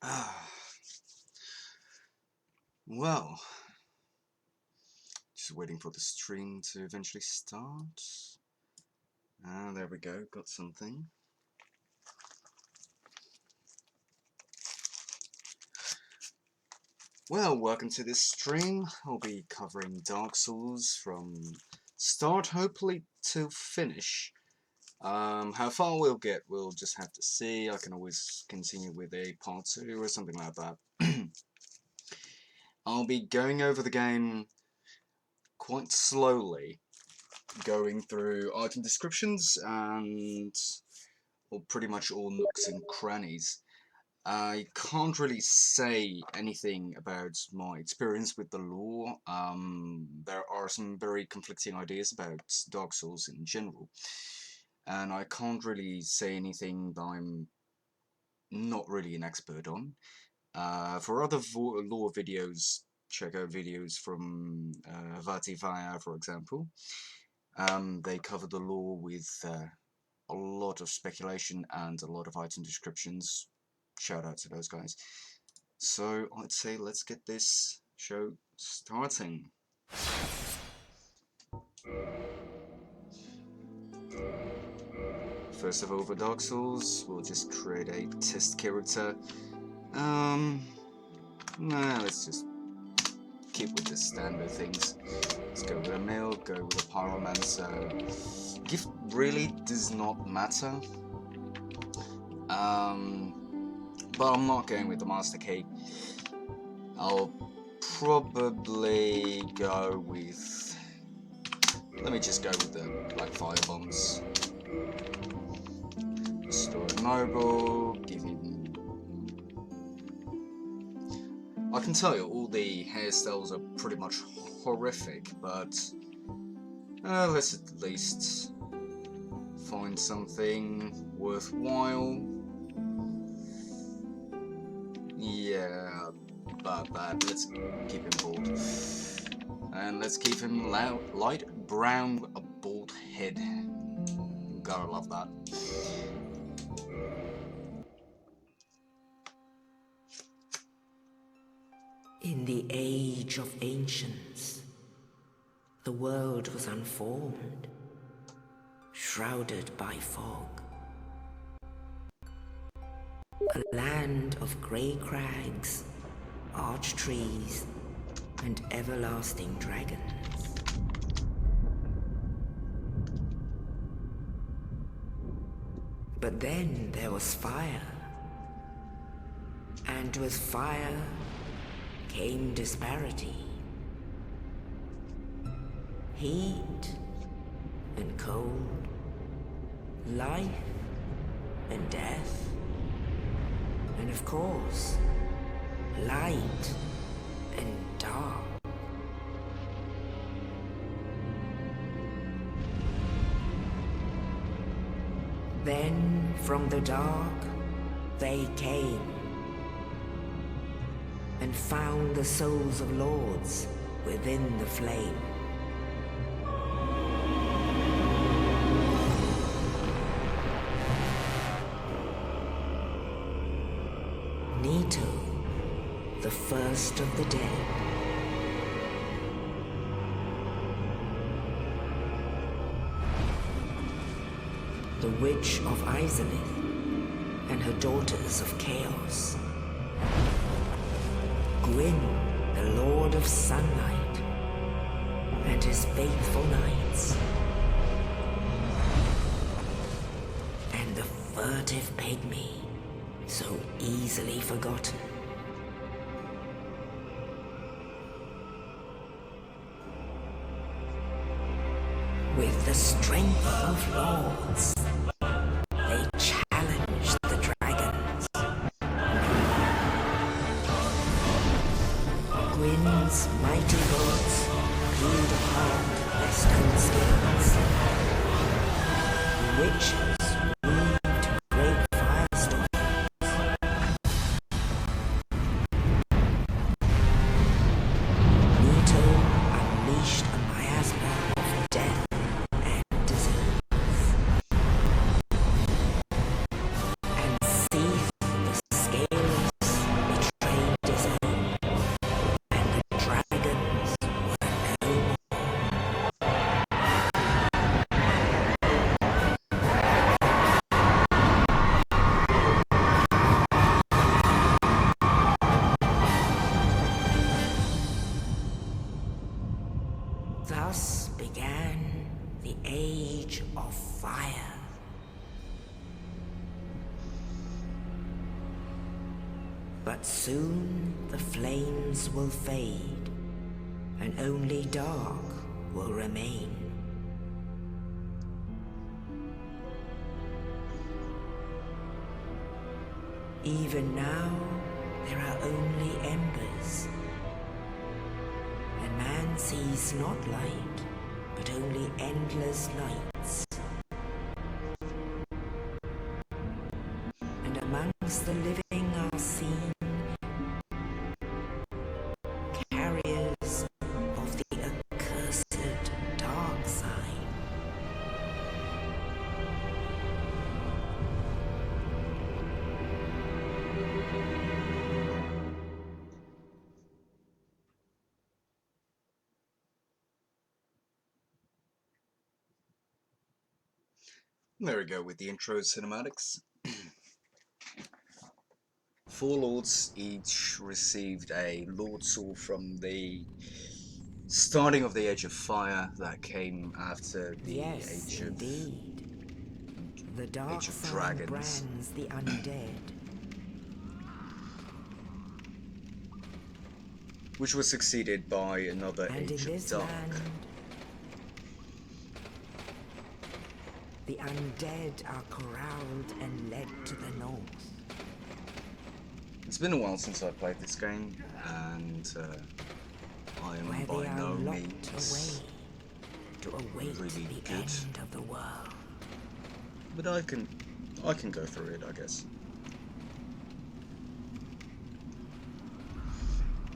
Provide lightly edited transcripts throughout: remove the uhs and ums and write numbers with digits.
Ah, well, just waiting for the stream to eventually start. Ah, there we go, got something. Well, welcome to this stream. I'll be covering Dark Souls from start, hopefully, to finish. How far we'll get, we'll just have to see. I can always continue with a part 2 or something like that. I'll be going over the game quite slowly, going through item descriptions and pretty much all nooks and crannies. I can't really say anything about my experience with the lore. There are some very conflicting ideas about Dark Souls in general, and I can't really say anything that I'm not really an expert on. For other lore videos, check out videos from Vativaya, for example. They cover the lore with a lot of speculation and a lot of item descriptions. Shout out to those guys. So I'd say let's get this show starting. First of all, for Dark Souls, we'll just create a test character. Nah, let's just keep with the standard things. Let's go with a male, go with a pyromancer. Gift really does not matter. But I'm not going with the master key. I'll probably go with... Let me just go with the black fire bombs. Restore immobile, give him... I can tell you all the hairstyles are pretty much horrific, but let's at least find something worthwhile. Yeah, about that. Let's keep him bald. And let's keep him light brown, a bald head. Gotta love that. In the age of ancients, the world was unformed, shrouded by fog. A land of grey crags, arch trees, and everlasting dragons. But then there was fire, and with fire came disparity. Heat and cold, life and death, and of course, light and dark. Then from the dark they came and found the souls of lords within the flame. Nito, the first of the dead. The Witch of Izalith and her daughters of Chaos. Gwyn, the Lord of Sunlight, and his faithful knights. And the furtive pygmy, so easily forgotten. With the strength of lords, they challenged the dragons. Gwyn's mighty lords peeled apart their stone skins. Witches weaved great firestorms. Nito unleashed a miasma of death and disease, and seethed the scaleless, age of fire. But soon the flames will fade, and only dark will remain. Even now, there are only embers, and man sees not light, but only endless nights. And amongst the living are seen carriers of the accursed dark side. There we go with the intro cinematics. 4 lords each received a lord soul from the starting of the Age of Fire that came after the Yes, indeed. The dark Age of side Dragons, brands the undead. which was succeeded by another And Age in of this Dark. land, the undead are corralled and led to the north. It's been a while since I played this game, and I am Where by they are no locked means away to await really the good, end of the world. but I can go through it, I guess.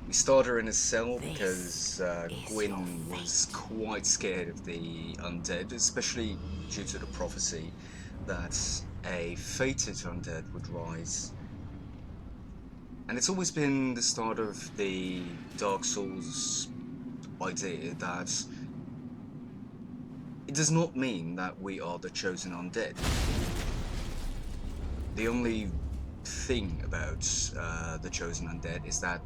We start her in a cell because Gwyn was quite scared of the undead, especially due to the prophecy that a fated undead would rise. And it's always been the start of the Dark Souls idea that it does not mean that we are the chosen undead. The only thing about the chosen undead is that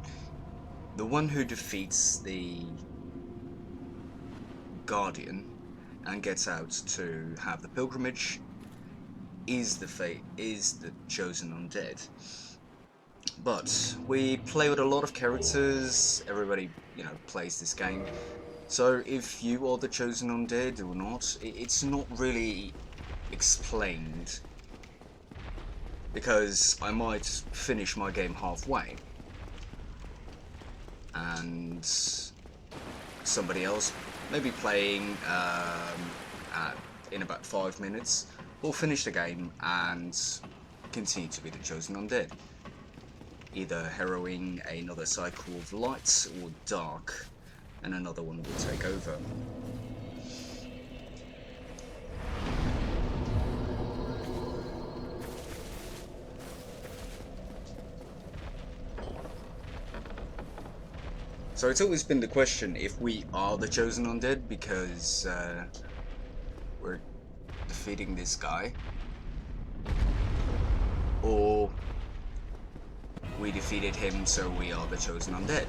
the one who defeats the Guardian and gets out to have the pilgrimage is the chosen undead. But we play with a lot of characters. Everybody, plays this game. So if you are the chosen undead or not, it's not really explained, because I might finish my game halfway and somebody else, maybe playing in about 5 minutes, will finish the game and continue to be the chosen undead, either harrowing another cycle of light or dark, and another one will take over. So it's always been the question if we are the chosen undead because we're defeating this guy, or we defeated him so we are the chosen undead.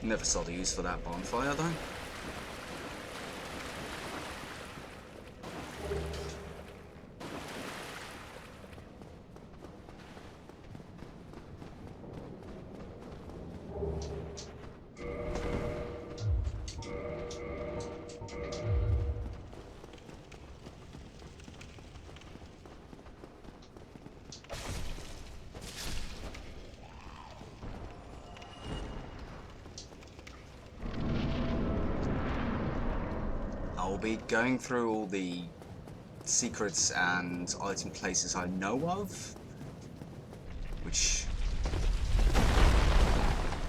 Never saw the use for that bonfire though. I'll be going through all the secrets and item places I know of, which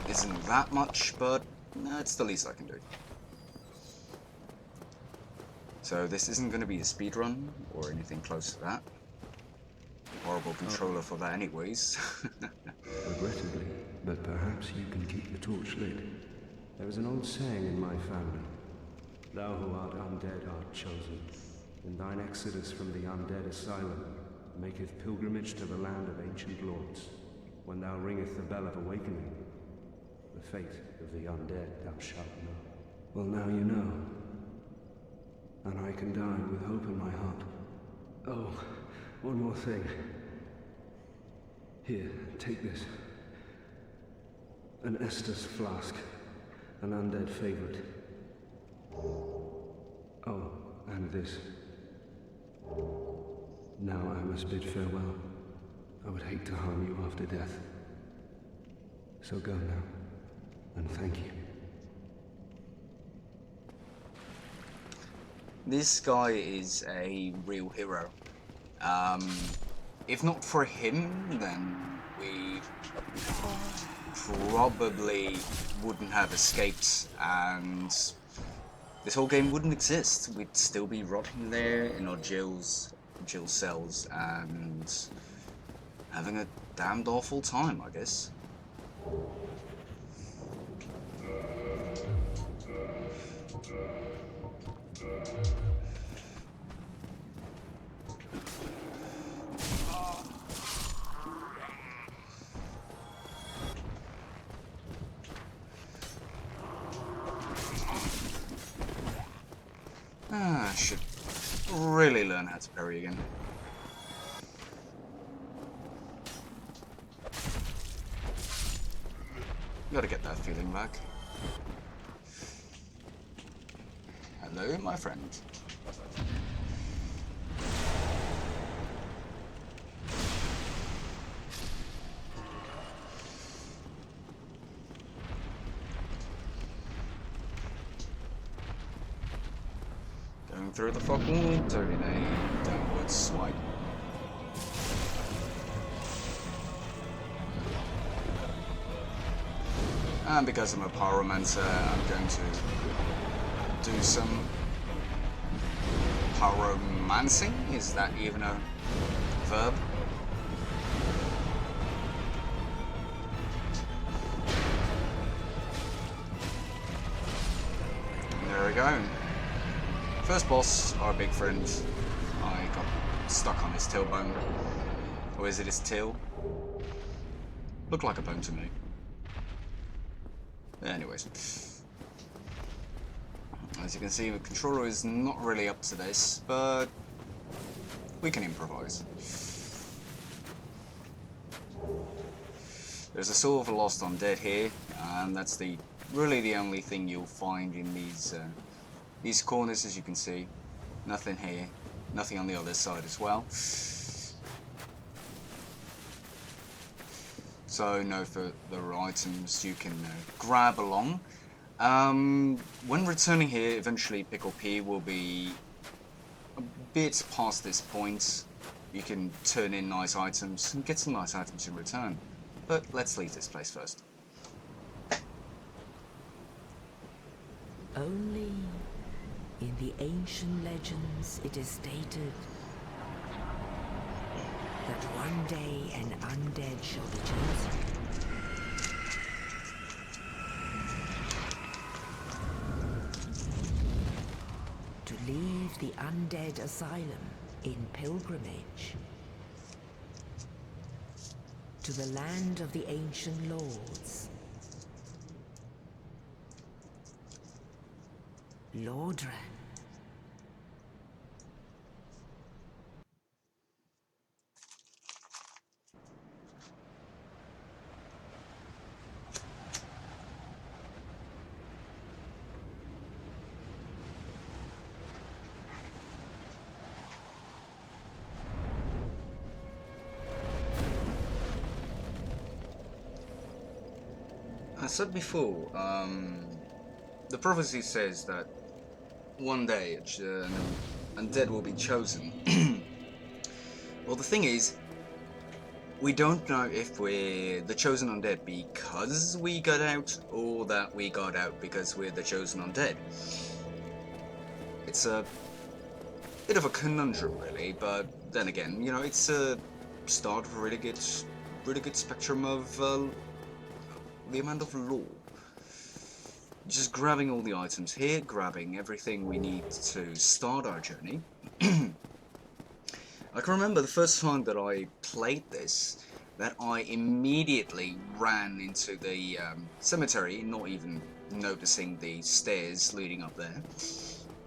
isn't that much, but it's the least I can do. So this isn't going to be a speedrun or anything close to that. Horrible controller for that anyways. Regrettably, but perhaps you can keep the torch lit. There is an old saying in my family. Thou who art undead art chosen, and thine exodus from the undead asylum maketh pilgrimage to the land of ancient lords, when thou ringeth the bell of awakening. The fate of the undead thou shalt know. Well, now you know. And I can die with hope in my heart. Oh, one more thing. Here, take this. An Estus flask. An undead favorite. Oh, and this. Now I must bid farewell. I would hate to harm you after death. So go now, and thank you. This guy is a real hero. If not for him, then we probably wouldn't have escaped, and this whole game wouldn't exist. We'd still be rotting there in our jail cells and having a damned awful time, I guess. I should really learn how to parry again. Gotta get that feeling back. Hello, my friend. Going through the fog wall, doing a downward swipe. And because I'm a pyromancer, I'm going to do some pyromancing. Is that even a verb? There we go. First boss, our big friend. I got stuck on his tailbone. Or is it his tail? Looked like a bone to me. Anyways, as you can see, the controller is not really up to this, but we can improvise. There's a soul of a lost undead here, and that's really the only thing you'll find in these corners, as you can see. Nothing here, nothing on the other side as well. So no further items you can grab along. When returning here, eventually pick up here will be a bit past this point. You can turn in nice items and get some nice items in return. But let's leave this place first. Only in the ancient legends it is stated that one day an undead shall be chosen. To leave the undead asylum in pilgrimage to the land of the ancient lords. Lordran. I said before, the prophecy says that one day an undead will be chosen. Well, the thing is, we don't know if we're the chosen undead because we got out, or that we got out because we're the chosen undead. It's a bit of a conundrum, really, but then again, you know, it's a start of a really good spectrum of the amount of lore. Just grabbing all the items here, grabbing everything we need to start our journey. I can remember the first time that I played this, that I immediately ran into the cemetery, not even noticing the stairs leading up there.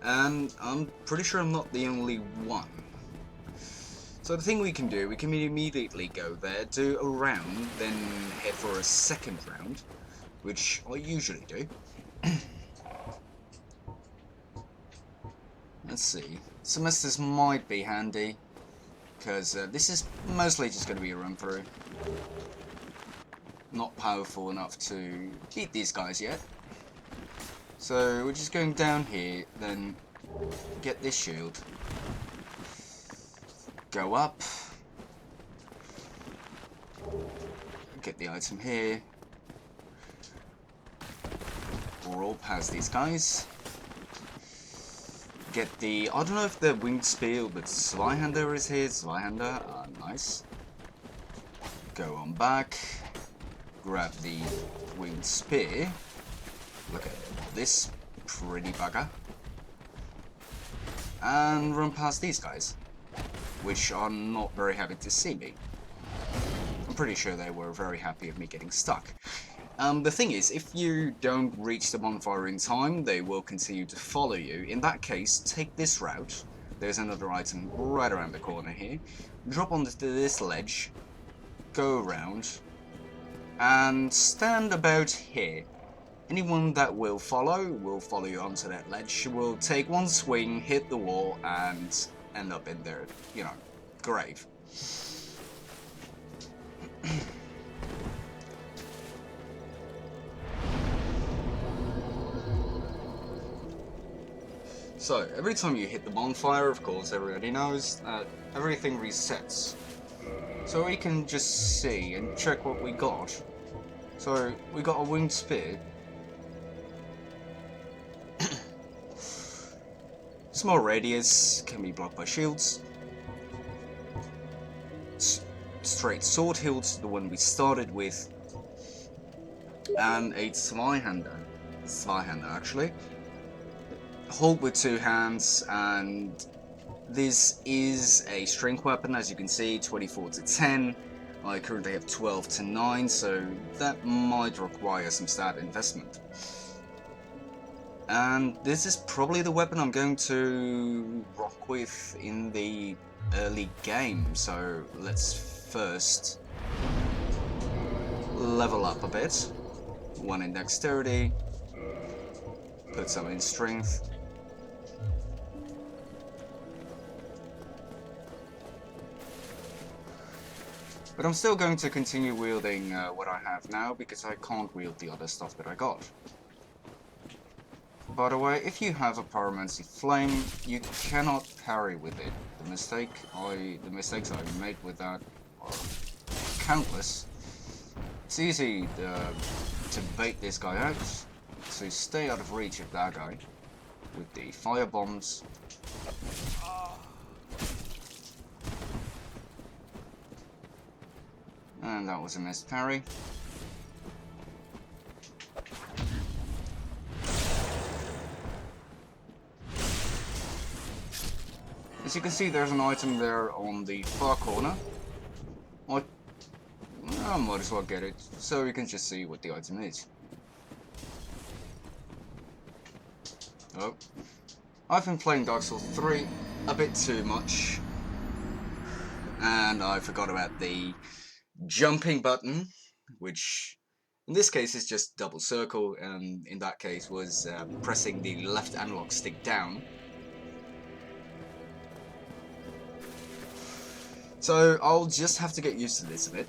And I'm pretty sure I'm not the only one. So the thing we can do, we can immediately go there, do a round, then head for a second round, which I usually do. Let's see. Semesters might be handy, because this is mostly just going to be a run through. Not powerful enough to beat these guys yet. So we're just going down here, then get this shield. Go up. Get the item here. Roll past these guys. Get the... I don't know if the winged spear, but Zweihander is here. Zweihander, nice. Go on back. Grab the winged spear. Look at this pretty bugger. And run past these guys, which are not very happy to see me. I'm pretty sure they were very happy of me getting stuck. The thing is, if you don't reach the bonfire in time, they will continue to follow you. In that case, take this route. There's another item right around the corner here. Drop onto this ledge, go around, and stand about here. Anyone that will follow you onto that ledge, will take one swing, hit the wall, and end up in their, you know, grave. So, every time you hit the bonfire, of course, everybody knows that everything resets. So we can just see and check what we got. So, we got a winged spear. Small radius, can be blocked by shields. Straight sword hilt, the one we started with. And a Zweihander. Zweihander, actually. Hold with two hands, and this is a strength weapon, as you can see, 24 to 10. I currently have 12 to 9, so that might require some stat investment. And this is probably the weapon I'm going to rock with in the early game, so let's first level up a bit. One in dexterity, put some in strength. But I'm still going to continue wielding what I have now, because I can't wield the other stuff that I got. By the way, if you have a Pyromancy Flame, you cannot parry with it. The mistakes I made with that are countless. It's easy to bait this guy out, so stay out of reach of that guy with the fire bombs. And that was a missed parry. As you can see, there's an item there on the far corner. I might as well get it, so you can just see what the item is. Oh. I've been playing Dark Souls 3 a bit too much. And I forgot about the jumping button, which in this case is just double circle, and in that case was pressing the left analog stick down. So I'll just have to get used to this a bit.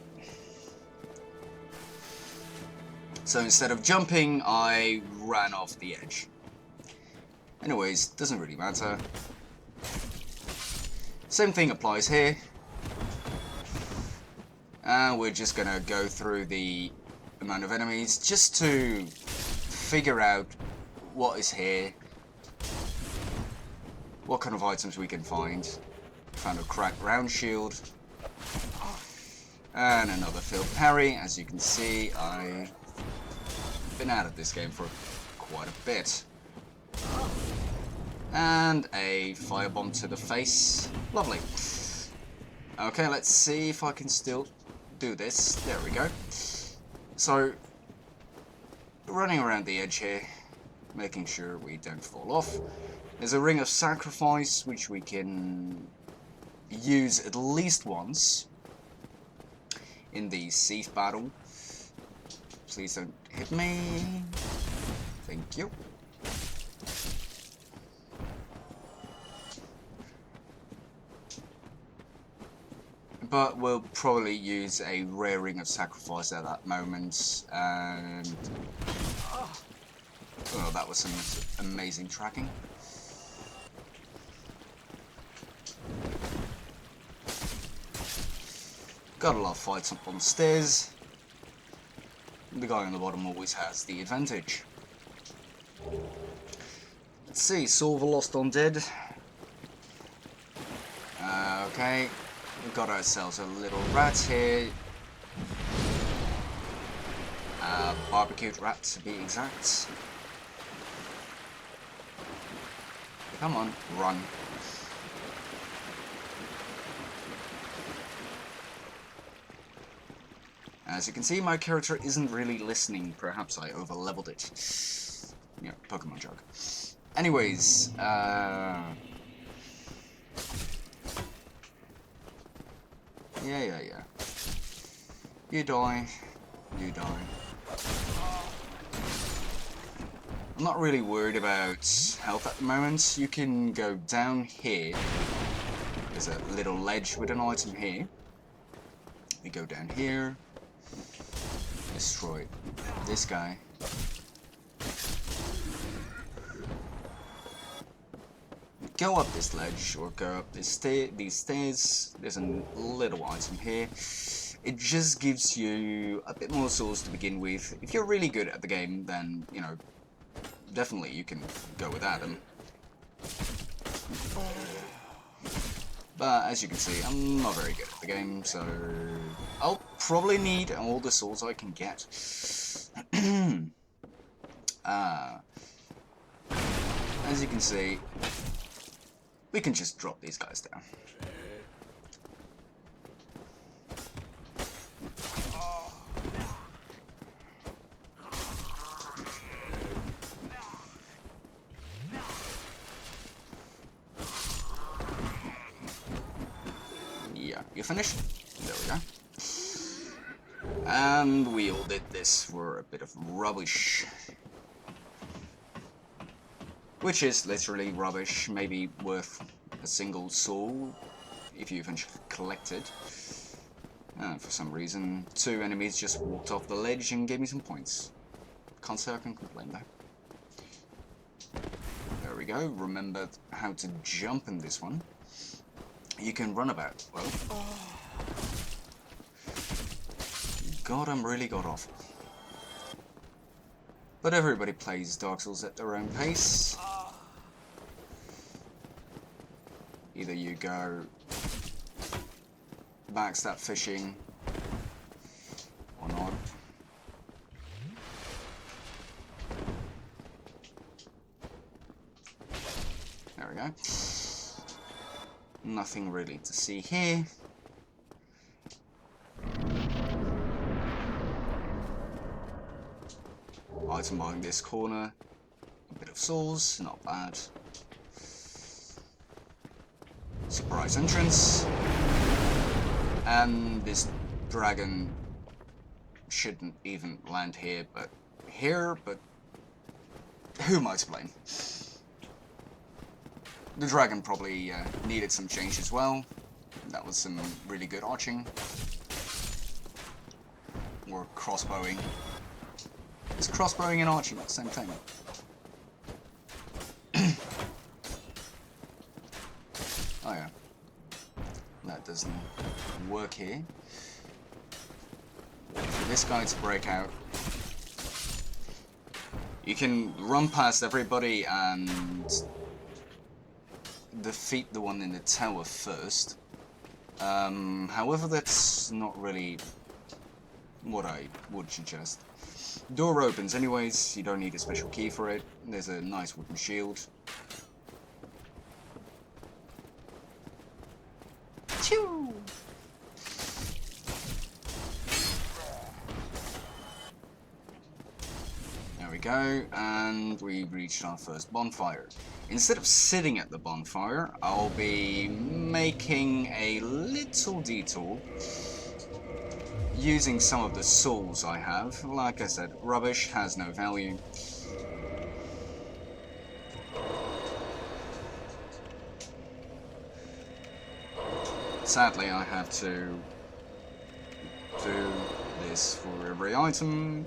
So instead of jumping, I ran off the edge. Anyways, doesn't really matter. Same thing applies here. And we're just gonna go through the amount of enemies just to figure out what is here, what kind of items we can find. Found a cracked round shield and another field parry. As you can see, I've been out of this game for quite a bit. And a firebomb to the face. Lovely. Okay, let's see if I can still do this. There we go. So, running around the edge here, making sure we don't fall off. There's a ring of sacrifice, which we can use at least once in the Seath battle. Please don't hit me. Thank you. But we'll probably use a rare ring of sacrifice at that moment, and oh, that was some amazing tracking. Got a lot of fights up on the stairs. The guy on the bottom always has the advantage. Let's see, solve a lost undead. Okay. We've got ourselves a little rat here. Barbecued rat to be exact. Come on, run. As you can see, my character isn't really listening. Perhaps I over-leveled it. Yeah, Pokemon joke. Anyways, Yeah. You die. You die. I'm not really worried about health at the moment. You can go down here. There's a little ledge with an item here. We go down here. Destroy this guy. Go up this ledge, or go up these stairs. There's a little item here. It just gives you a bit more souls to begin with. If you're really good at the game, then, you know, definitely you can go without them. But as you can see, I'm not very good at the game, so I'll probably need all the souls I can get. As you can see, we can just drop these guys down. Yeah, you finished? There we go. And we all did this for a bit of rubbish. Which is literally rubbish, maybe worth a single soul if you eventually collect it. For some reason, 2 enemies just walked off the ledge and gave me some points. Can't say I can complain though. There we go, remember how to jump in this one. You can run about, well. God, I'm really got off. But everybody plays Dark Souls at their own pace. Either you go backstab fishing or not. There we go. Nothing really to see here. Item behind this corner. A bit of souls, not bad. Surprise entrance. And this dragon shouldn't even land here, but who am I to blame? The dragon probably needed some change as well. That was some really good arching. Or crossbowing. Is crossbowing and arching the same thing? Oh yeah. That doesn't work here. For this guy to break out. You can run past everybody and defeat the one in the tower first. However, that's not really what I would suggest. Door opens anyways, you don't need a special key for it. There's a nice wooden shield. Choo! we go, and we reached our first bonfire. Instead of sitting at the bonfire, I'll be making a little detour using some of the souls I have. Like I said, rubbish has no value. Sadly, I have to do this for every item.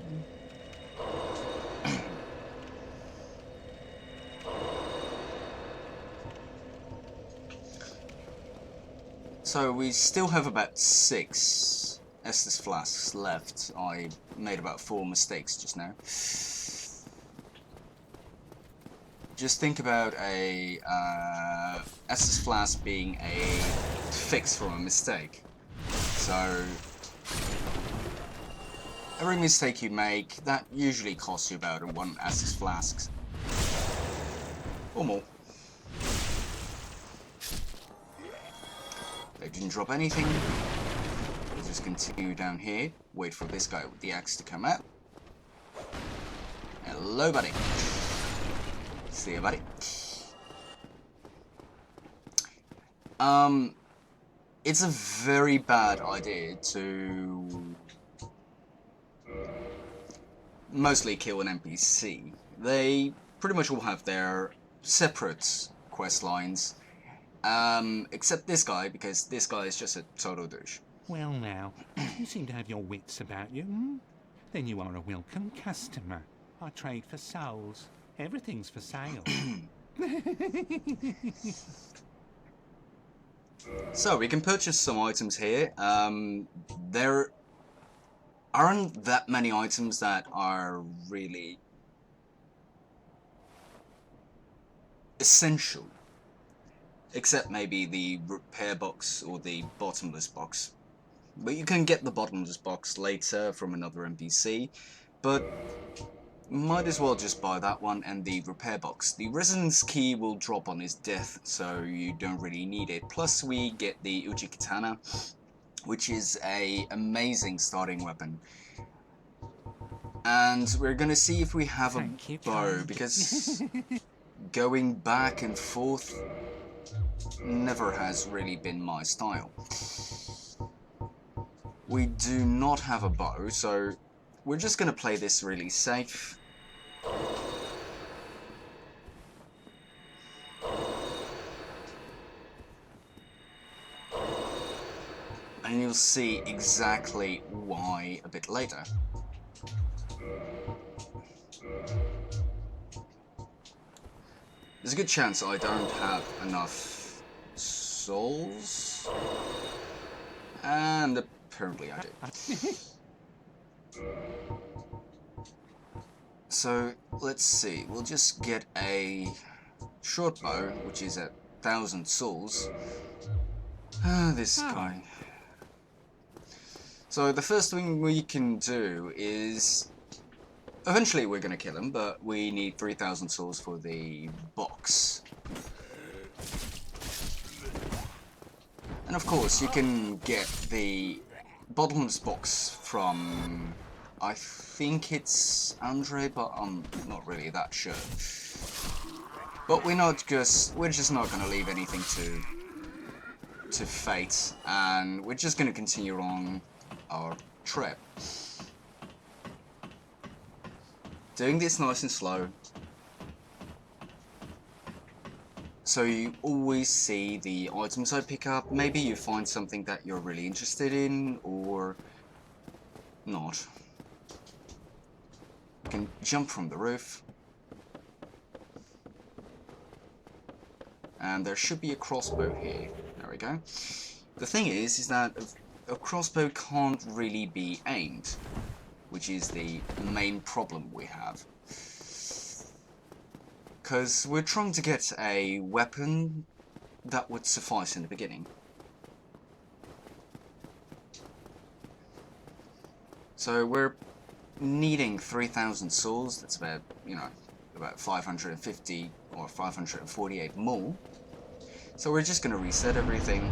So we still have about 6 Estus flasks left. I made about 4 mistakes just now. Just think about a Estus flask being a fix from a mistake. So every mistake you make, that usually costs you about 1 Estus flask or more. They didn't drop anything. We'll just continue down here. Wait for this guy with the axe to come out. Hello, buddy. See you, buddy. It's a very bad idea to mostly kill an NPC. They pretty much all have their separate quest lines. Except this guy, because this guy is just a total douche. Well now, you seem to have your wits about you, hmm? Then you are a welcome customer. I trade for souls. Everything's for sale. So, we can purchase some items here. There aren't that many items that are really essential. Except maybe the repair box or the bottomless box. But you can get the bottomless box later from another NPC. But might as well just buy that one and the repair box. The resonance key will drop on his death, so you don't really need it. Plus we get the Uchi Katana, which is a amazing starting weapon. And we're gonna see if we have a bow, because going back and forth never has really been my style. We do not have a bow, so we're just gonna play this really safe. And you'll see exactly why a bit later. There's a good chance I don't have enough souls. And apparently I do. So, let's see. We'll just get a short bow, which is at 1,000 souls. This guy. So, the first thing we can do is... Eventually we're going to kill him, but we need 3,000 souls for the box. And of course, you can get the bottomless box from... I think it's Andre, but I'm not really that sure. But we're just not going to leave anything to fate, and we're just going to continue on our trip. Doing this nice and slow, so you always see the items I pick up. Maybe you find something that you're really interested in, or not. You can jump from the roof, and there should be a crossbow here. There we go. The thing is that a crossbow can't really be aimed, which is the main problem we have. Because we're trying to get a weapon that would suffice in the beginning. So we're needing 3,000 souls. That's about, about 550 or 548 more. So we're just going to reset everything.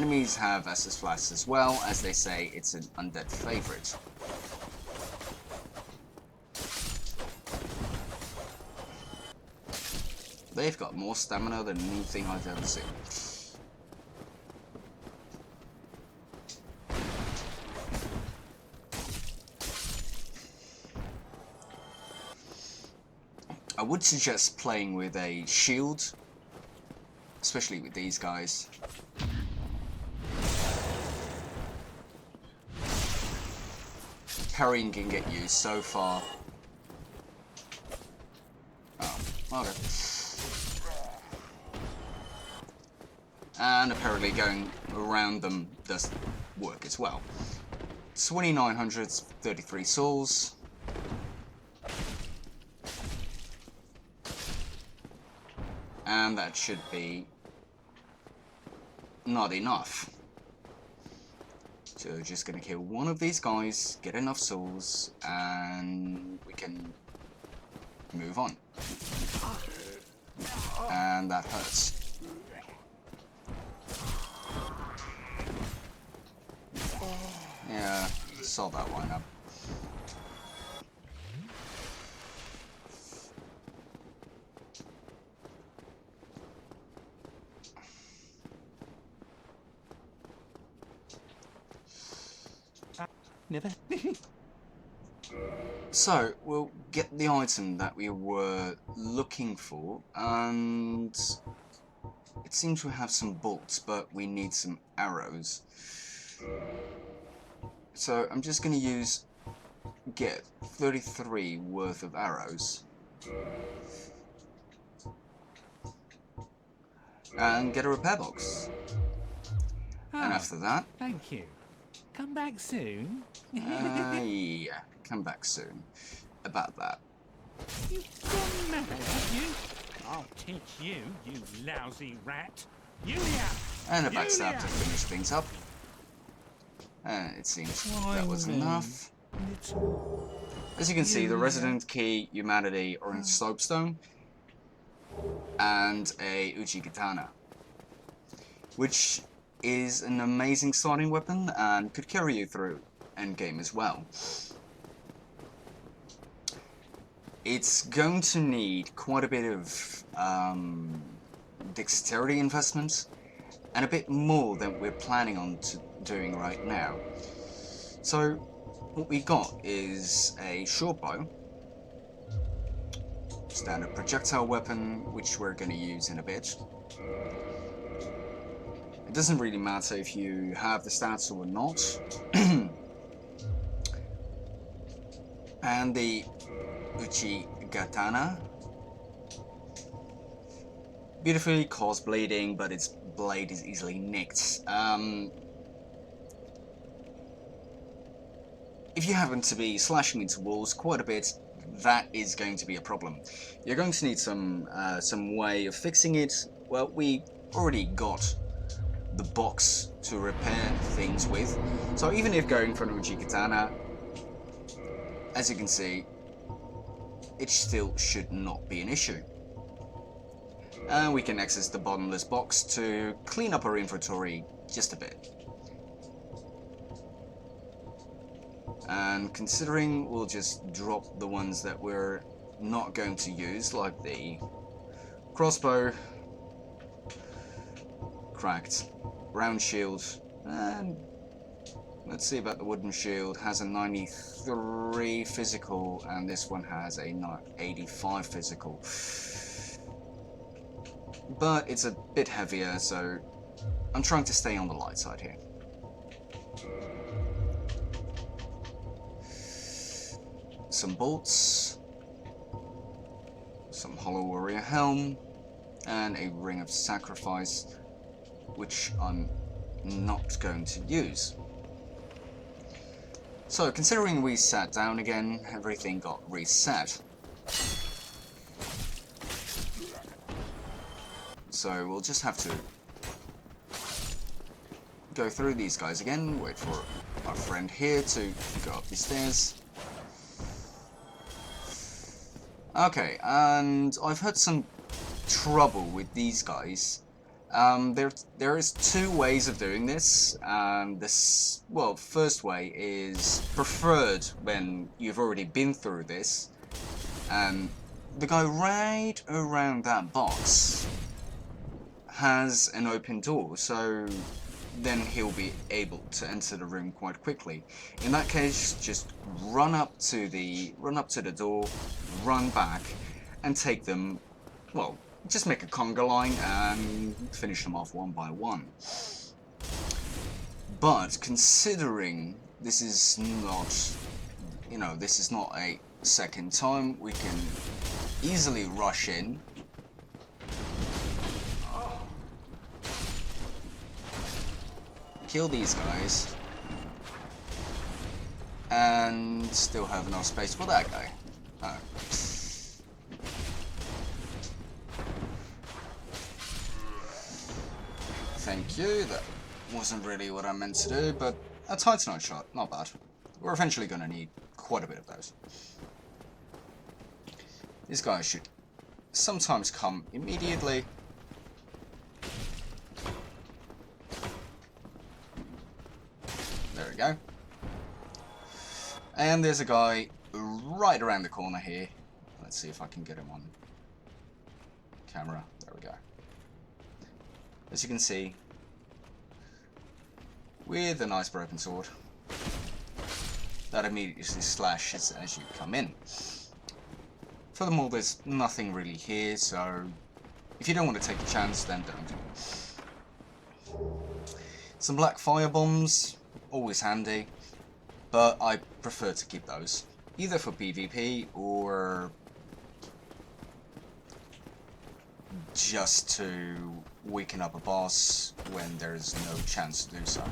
Enemies have Estus Flasks as well, as they say it's an undead favourite. They've got more stamina than anything I've ever seen. I would suggest playing with a shield, especially with these guys. Parrying can get you so far. Oh, okay. And apparently going around them does work as well. 2900, 33 souls. And that should be not enough. So just gonna kill one of these guys, get enough souls, and we can move on. And that hurts. Yeah, saw that line up. Never. So, we'll get the item that we were looking for, and it seems we have some bolts, but we need some arrows. So, I'm just going to get 33 worth of arrows. And get a repair box. And after that... Thank you. Come back soon. Yeah, come back soon. About that. You've gone mad, have you? I'll teach you, you lousy rat. Yulia! And a backstab to finish things up. And it seems that was enough. As you can see, the Resident Key, Humanity, Orange Soapstone, and a Uchi Katana, which is an amazing starting weapon and could carry you through endgame as well. It's going to need quite a bit of dexterity investment and a bit more than we're planning on doing right now. So what we got is a short bow, standard projectile weapon, which we're going to use in a bit. It doesn't really matter if you have the stats or not. And the Uchi Katana. Beautifully cause bleeding, but its blade is easily nicked. If you happen to be slashing into walls quite a bit, that is going to be a problem. You're going to need some way of fixing it. Well, we already got the box to repair things with. So even if going for an Uchi Katana, as you can see, it still should not be an issue. And we can access the bottomless box to clean up our inventory just a bit. And considering we'll just drop the ones that we're not going to use, like the crossbow, cracked round shield, and let's see about the wooden shield. Has a 93 physical, and this one has a 85 physical. But it's a bit heavier, so I'm trying to stay on the light side here. Some bolts, some Hollow Warrior Helm, and a Ring of Sacrifice, which I'm not going to use. So, considering we sat down again, everything got reset. So we'll just have to go through these guys again, wait for our friend here to go up the stairs. Okay, and I've had some trouble with these guys There is two ways of doing this. Well, first way is preferred when you've already been through this. The guy right around that box has an open door, so then he'll be able to enter the room quite quickly. In that case, just run up to the door, run back, and take them. Well, just make a conga line and finish them off one by one. But considering this is not, this is not a second time, we can easily rush in. Kill these guys. And still have enough space for that guy. Oh. Thank you, that wasn't really what I meant to do, but a Titanite shot, not bad. We're eventually going to need quite a bit of those. These guys should sometimes come immediately. There we go. And there's a guy right around the corner here. Let's see if I can get him on camera. There we go. As you can see, with a nice broken sword, that immediately slashes as you come in. Furthermore, there's nothing really here, so if you don't want to take a chance, then don't. Some black fire bombs, always handy, but I prefer to keep those, either for PvP or just to weaken up a boss when there's no chance to do so.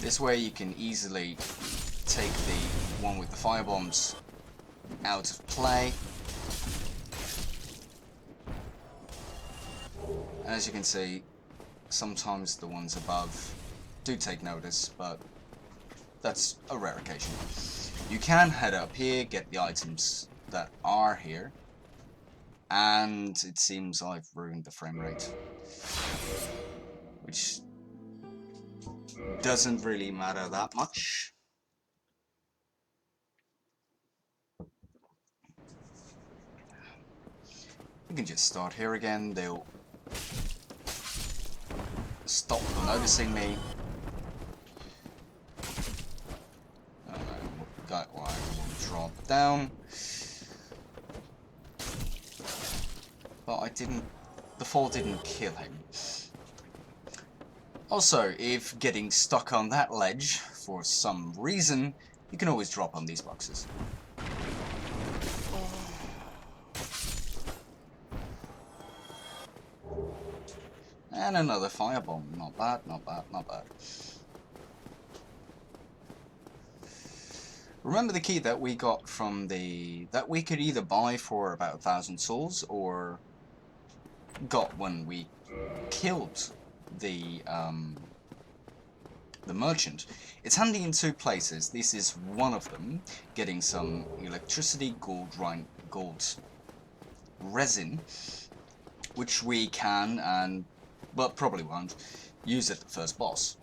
This way you can easily take the one with the firebombs out of play. And as you can see, sometimes the ones above do take notice, but that's a rare occasion. You can head up here, get the items that are here, and it seems I've ruined the frame rate, which doesn't really matter that much. You can just start here again, they'll stop noticing me. Got one, will drop down. But the fall didn't kill him. Also, if getting stuck on that ledge for some reason, you can always drop on these boxes. And another firebomb. Not bad, not bad, not bad. Remember the key that we got from that we could either buy for about 1,000 souls or got when we killed the merchant. It's handy in two places. This is one of them, getting some electricity, gold resin, which we can but probably won't use at the first boss.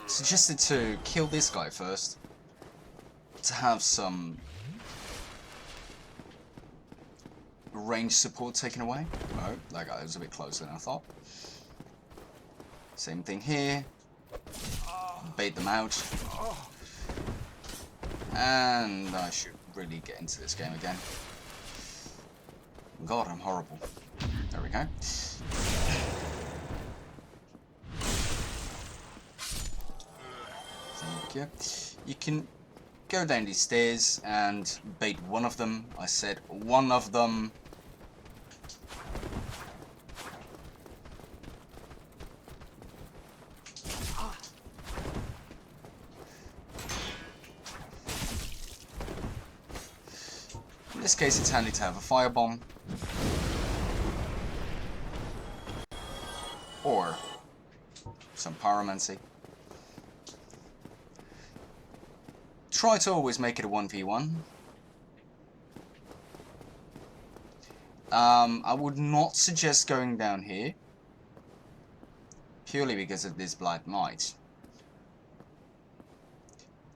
Suggested to kill this guy first, to have some range support taken away. Oh, that guy was a bit closer than I thought. Same thing here. Bait them out. And I should really get into this game again. God, I'm horrible. There we go. Thank you. You can go down these stairs and bait one of them. I said one of them. In this case, it's handy to have a firebomb. Or some pyromancy. try to always make it a 1v1. I would not suggest going down here, purely because of this Blight Might.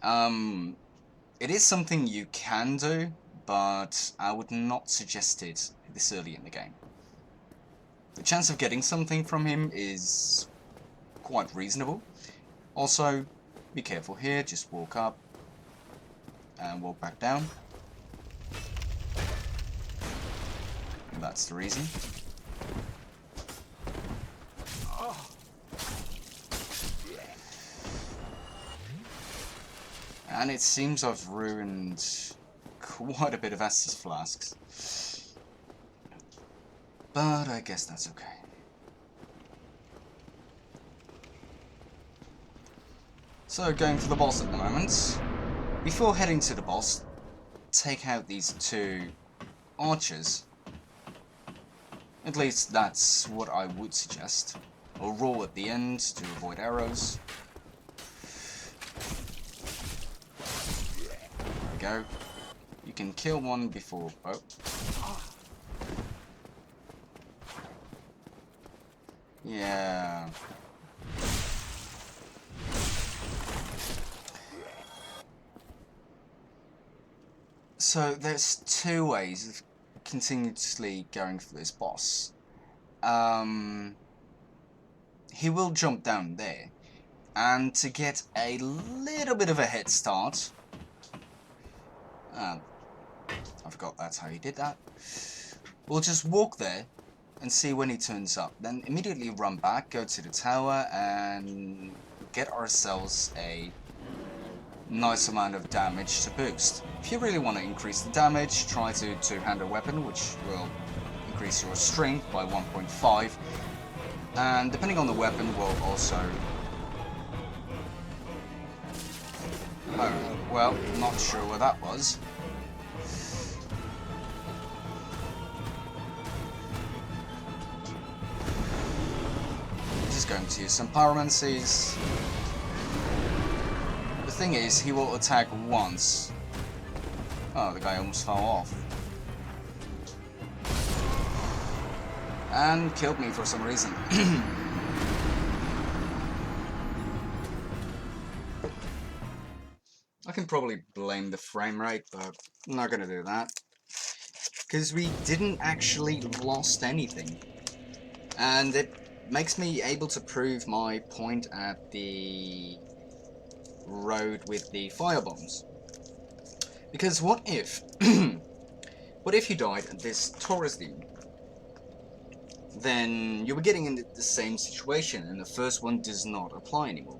It is something you can do, but I would not suggest it this early in the game. The chance of getting something from him is quite reasonable. Also, be careful here, just walk up and walk back down. That's the reason. And it seems I've ruined quite a bit of Estus flasks. But I guess that's okay. So, going for the boss at the moment. Before heading to the boss, take out these two archers. At least that's what I would suggest. Or roll at the end to avoid arrows. There we go. You can kill one before... oh. Yeah. So there's two ways of continuously going for this boss. He will jump down there, and to get a little bit of a head start, I forgot that's how you did that. We'll just walk there and see when he turns up, then immediately run back, go to the tower, and get ourselves a nice amount of damage to boost. If you really want to increase the damage, try to two-handed weapon, which will increase your strength by 1.5, and depending on the weapon will also... oh, well, not sure what that was. Just going to use some pyromancies. The thing is, he will attack once. Oh, the guy almost fell off. And killed me for some reason. I can probably blame the frame rate, but I'm not gonna do that. Because we didn't actually lost anything. And it makes me able to prove my point at the road with the firebombs. Because what if what if you died at this Taurus demon? Then you were getting into the same situation and the first one does not apply anymore.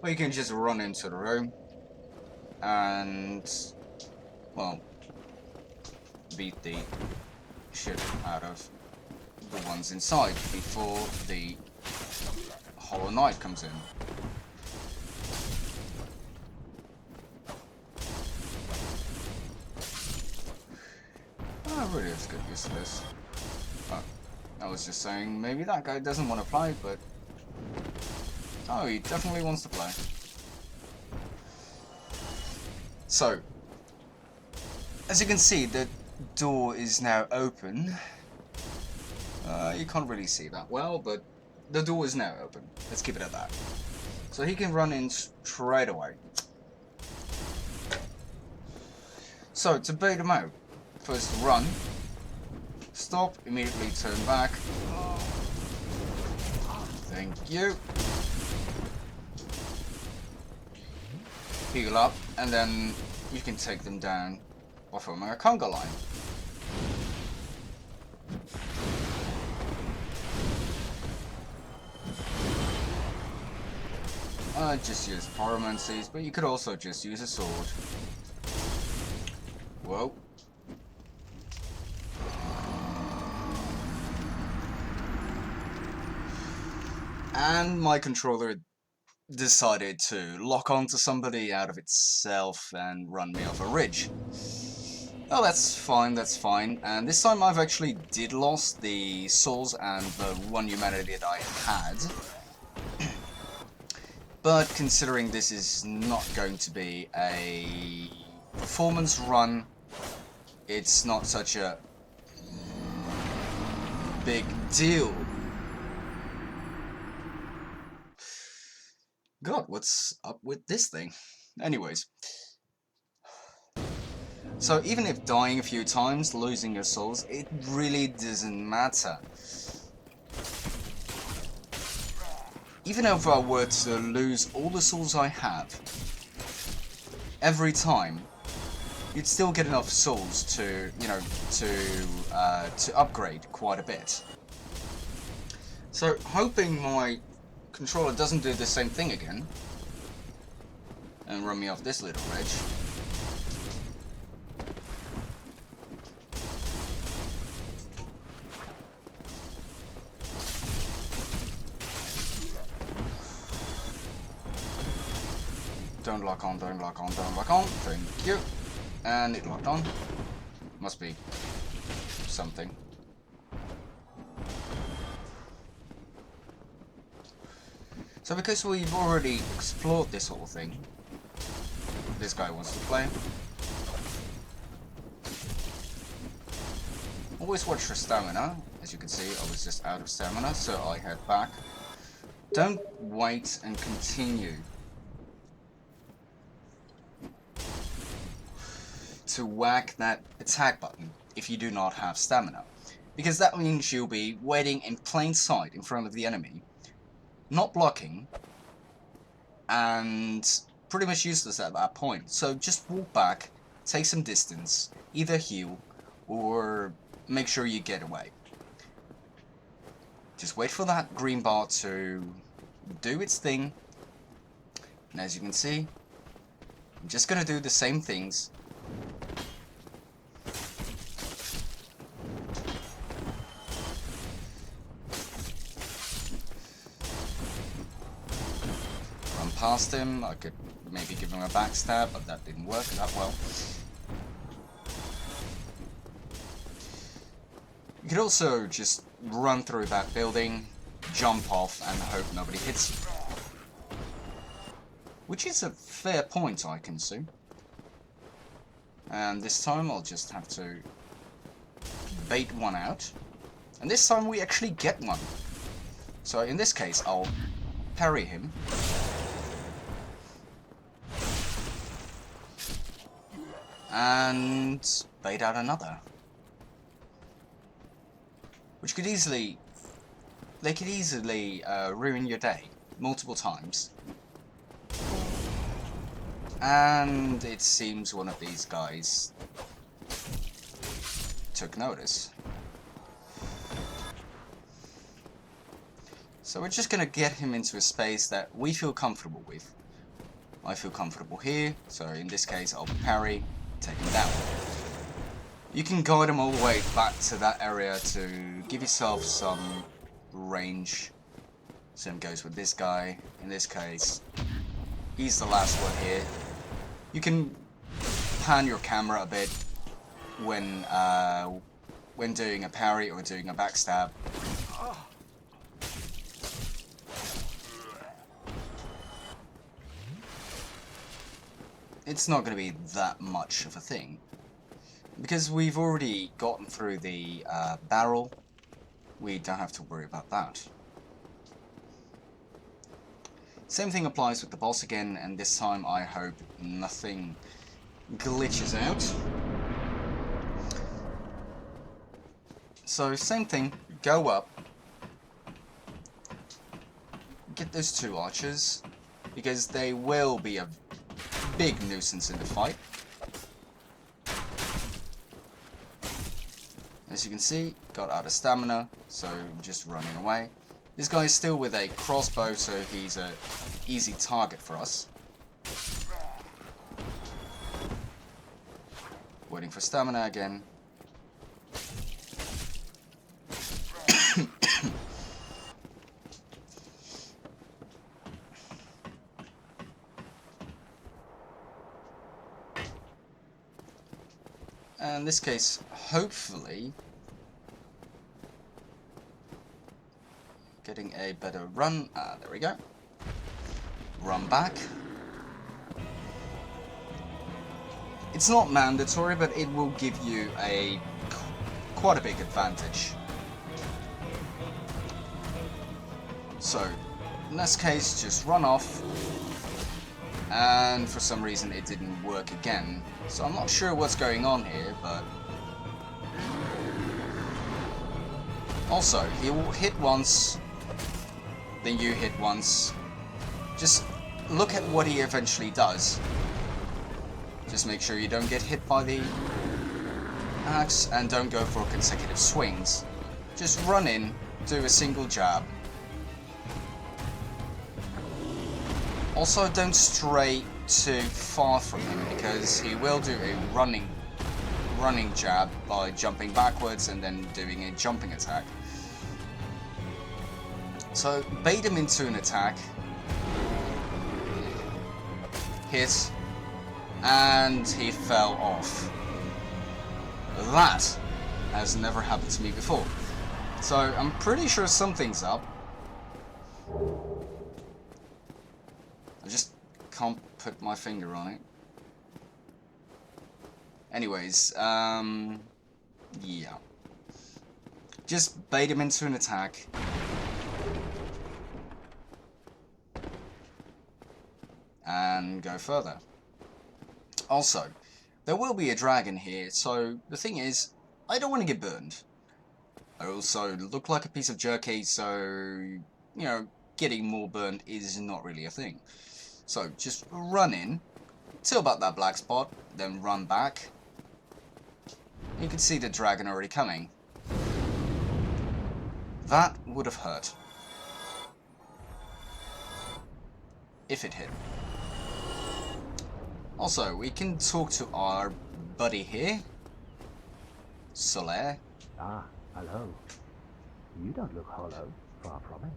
Or you can just run into the room and, well, beat the shit out of the ones inside before the Hollow Knight comes in. I really have to get used to this. Oh, I was just saying, maybe that guy doesn't want to play, but... oh, he definitely wants to play. So, as you can see, the door is now open. You can't really see that well, but the door is now open. Let's keep it at that. So he can run in straight away. So, to bait him out, first run, stop, immediately turn back. Thank you. Heal up, and then you can take them down by forming a conga line. I just use pyromancies, but you could also just use a sword. Whoa. And my controller decided to lock onto somebody out of itself and run me off a ridge. Oh, that's fine, that's fine. And this time I've actually did lost the souls and the one humanity that I had. But considering this is not going to be a performance run, it's not such a big deal. God, what's up with this thing? Anyways. So even if dying a few times, losing your souls, it really doesn't matter. Even if I were to lose all the souls I have, every time, you'd still get enough souls to, you know, to upgrade quite a bit. So, hoping my controller doesn't do the same thing again, and run me off this little ledge. Don't lock on, don't lock on, don't lock on. Thank you. And it locked on. Must be something. So because we've already explored this whole thing, this guy wants to play. Always watch for stamina. As you can see, I was just out of stamina, so I head back. Don't wait and continue to whack that attack button if you do not have stamina, because that means you'll be waiting in plain sight in front of the enemy, not blocking, and pretty much useless at that point. So just walk back, take some distance, either heal or make sure you get away. Just wait for that green bar to do its thing, and as you can see, I'm just gonna do the same things. Past him, I could maybe give him a backstab, but that didn't work that well. You could also just run through that building, jump off, and hope nobody hits you. Which is a fair point, I can see. And this time I'll just have to bait one out. And this time we actually get one. So in this case, I'll parry him. And bait out another, which could easily, they could easily ruin your day multiple times. And it seems one of these guys took notice. So we're just gonna get him into a space that we feel comfortable with. I feel comfortable here, so in this case I'll parry. Take him down. You can guide him all the way back to that area to give yourself some range. Same goes with this guy. In this case, he's the last one here. You can pan your camera a bit when doing a parry or doing a backstab. It's not going to be that much of a thing, because we've already gotten through the barrel. We don't have to worry about that. Same thing applies with the boss again, and this time I hope nothing glitches out. So same thing, go up, get those two archers, because they will be a big nuisance in the fight. As you can see, got out of stamina, so just running away. This guy is still with a crossbow, so he's an easy target for us. Waiting for stamina again. In this case, hopefully, getting a better run. There we go. run back. It's not mandatory, but it will give you quite a big advantage. So, in this case, just run off, and for some reason it didn't work again. So I'm not sure what's going on here, but... Also, he will hit once, then you hit once. Just look at what he eventually does. Just make sure you don't get hit by the axe, and don't go for consecutive swings. Just run in, do a single jab. Also, don't stray too far from him, because he will do a running jab by jumping backwards and then doing a jumping attack. So bait him into an attack, hit, and he fell off. That has never happened to me before. So I'm pretty sure something's up. I just can't put my finger on it. Anyways, yeah. Just bait him into an attack. And go further. Also, there will be a dragon here, so the thing is, I don't want to get burned. I also look like a piece of jerky, so, you know, getting more burned is not really a thing. So, just run in, till about that black spot, then run back. You can see the dragon already coming. That would have hurt. If it hit. Also, we can talk to our buddy here, Solaire. Ah, hello. You don't look hollow, far from it.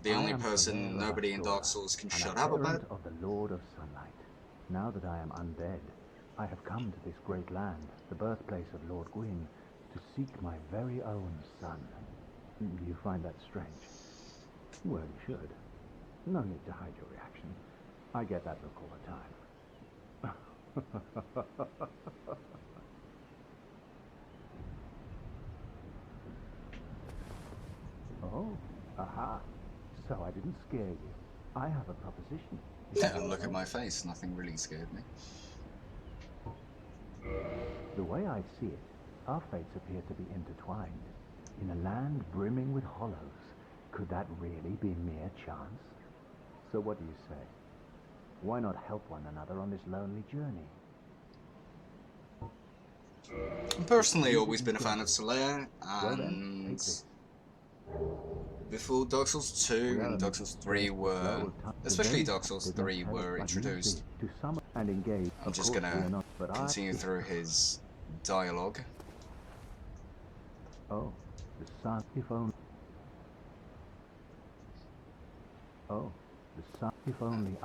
The only person nobody in Dark Souls can shut up about. Of the Lord of Sunlight. Now that I am undead, I have come to this great land, the birthplace of Lord Gwyn, to seek my very own son. Do you find that strange? Well, you should. No need to hide your reaction. I get that look all the time. Oh, aha. So I didn't scare you. I have a proposition. Look at my face, nothing really scared me. The way I see it, our fates appear to be intertwined. In a land brimming with hollows, could that really be mere chance? So what do you say? Why not help one another on this lonely journey? I've personally always been a fan of Solaire, and before Dark Souls 2 and Dark Souls 3 were, especially Dark Souls 3 were introduced, I'm just gonna continue through his dialogue. Oh, the sun, if only. Oh, the sun, if only.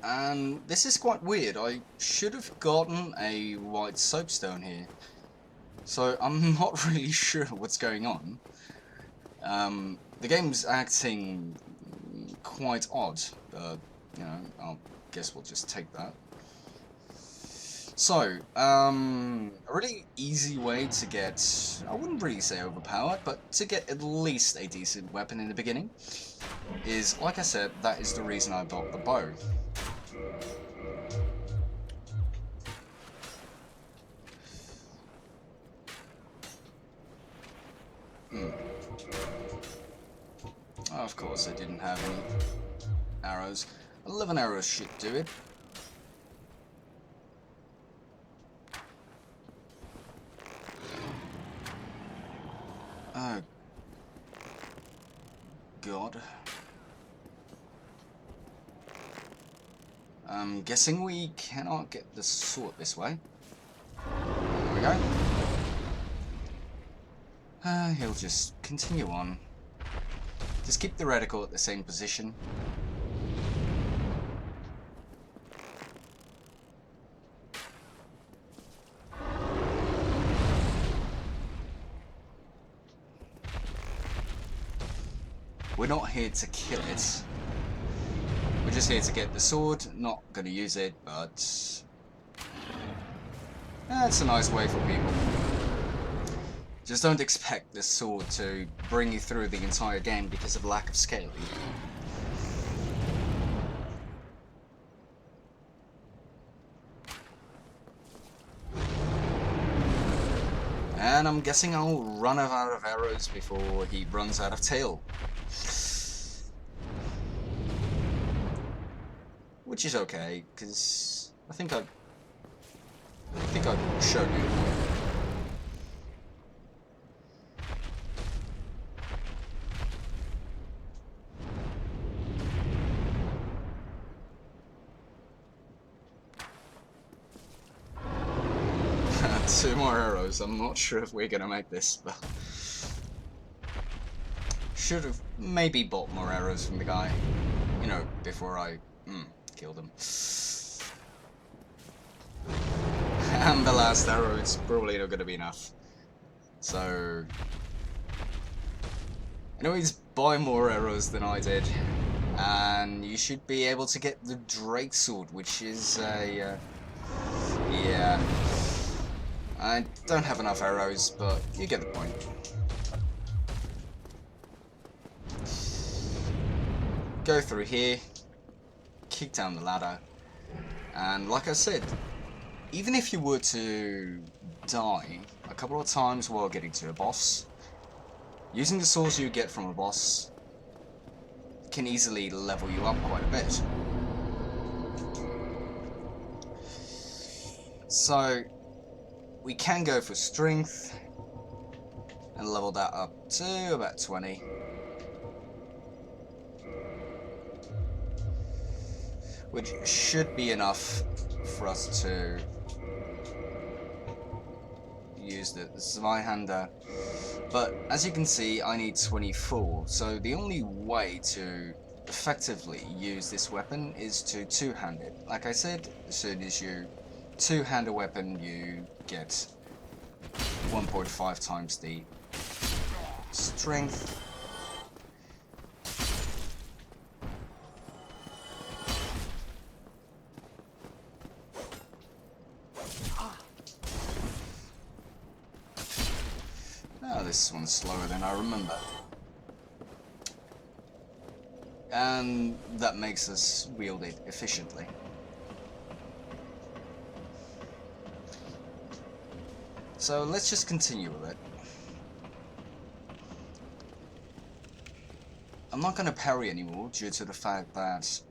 And this is quite weird. I should have gotten a white soapstone here. So I'm not really sure what's going on. The game's acting quite odd, but, you know, I guess we'll just take that. So, a really easy way to get, I wouldn't really say overpowered, but to get at least a decent weapon in the beginning is, like I said, that is the reason I bought the bow. Of course I didn't have any arrows. 11 arrows should do it. Oh God. I'm guessing we cannot get the sword this way. There we go. He'll just continue on. Just keep the reticle at the same position. We're not here to kill it. We're just here to get the sword, not gonna use it, but that's a nice way for people. Just don't expect this sword to bring you through the entire game because of lack of scaling. And I'm guessing I'll run out of arrows before he runs out of tail. Which is okay, because I think I've shown you. Two more arrows. I'm not sure if we're gonna make this, but should have maybe bought more arrows from the guy, you know, before I killed him. And the last arrow is probably not gonna be enough. So, anyways, buy more arrows than I did, and you should be able to get the Drake Sword, which is a yeah. I don't have enough arrows, but you get the point. Go through here, kick down the ladder, and like I said, even if you were to die a couple of times while getting to a boss, using the swords you get from a boss can easily level you up quite a bit. So we can go for strength and level that up to about 20. Which should be enough for us to use the Zweihander. But as you can see, I need 24. So the only way to effectively use this weapon is to two-hand it. Like I said, as soon as you two-hand a weapon, you get 1.5 times the strength. Oh, this one's slower than I remember. And that makes us wield it efficiently. So let's just continue with it. I'm not going to parry anymore due to the fact that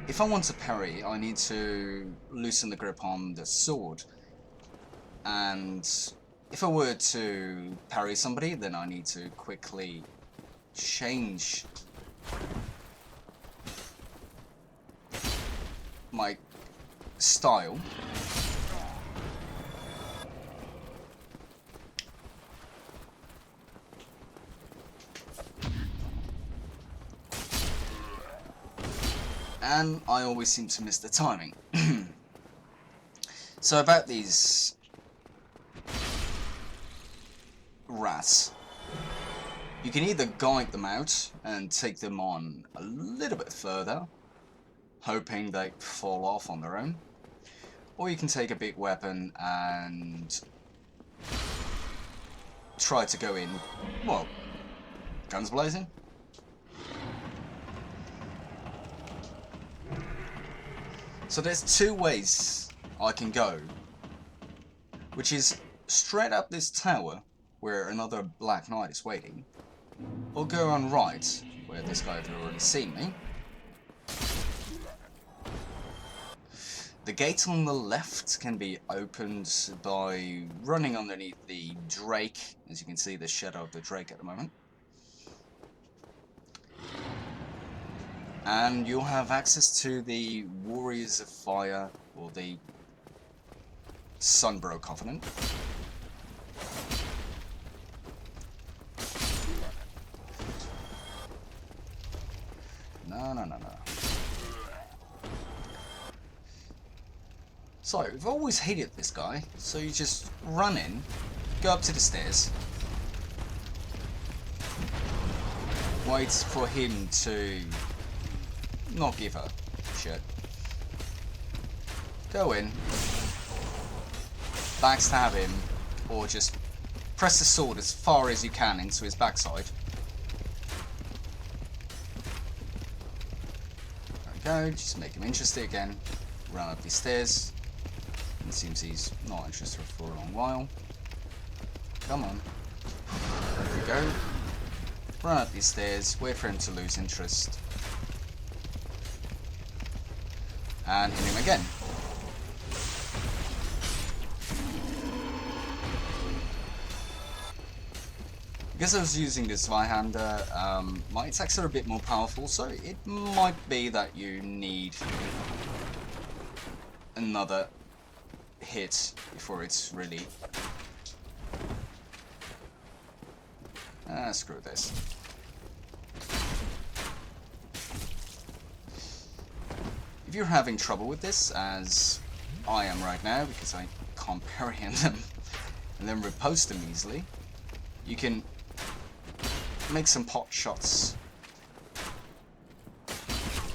if I want to parry, I need to loosen the grip on the sword. And if I were to parry somebody, then I need to quickly change my style. And I always seem to miss the timing. So about these rats, you can either guide them out and take them on a little bit further, hoping they fall off on their own, or you can take a big weapon and try to go in, well, guns blazing. So there's two ways I can go, which is straight up this tower where another Black Knight is waiting, or go on right where this guy had already seen me. The gate on the left can be opened by running underneath the Drake, as you can see the shadow of the Drake at the moment. And you'll have access to the Warriors of Fire, or the Sunbro Covenant. No. So, I've always hated this guy, so you just run in, go up to the stairs, wait for him to not give a shit. Go in, backstab him, or just press the sword as far as you can into his backside. There we go, just make him interested again. Run up these stairs. It seems he's not interested for a long while. Come on. There we go. Run up these stairs, wait for him to lose interest. And hit him again. Because I was using this Zweihander, my attacks are a bit more powerful, so it might be that you need another hit before it's really... screw this. If you're having trouble with this, as I am right now, because I can't parry them and then riposte them easily, you can make some pot shots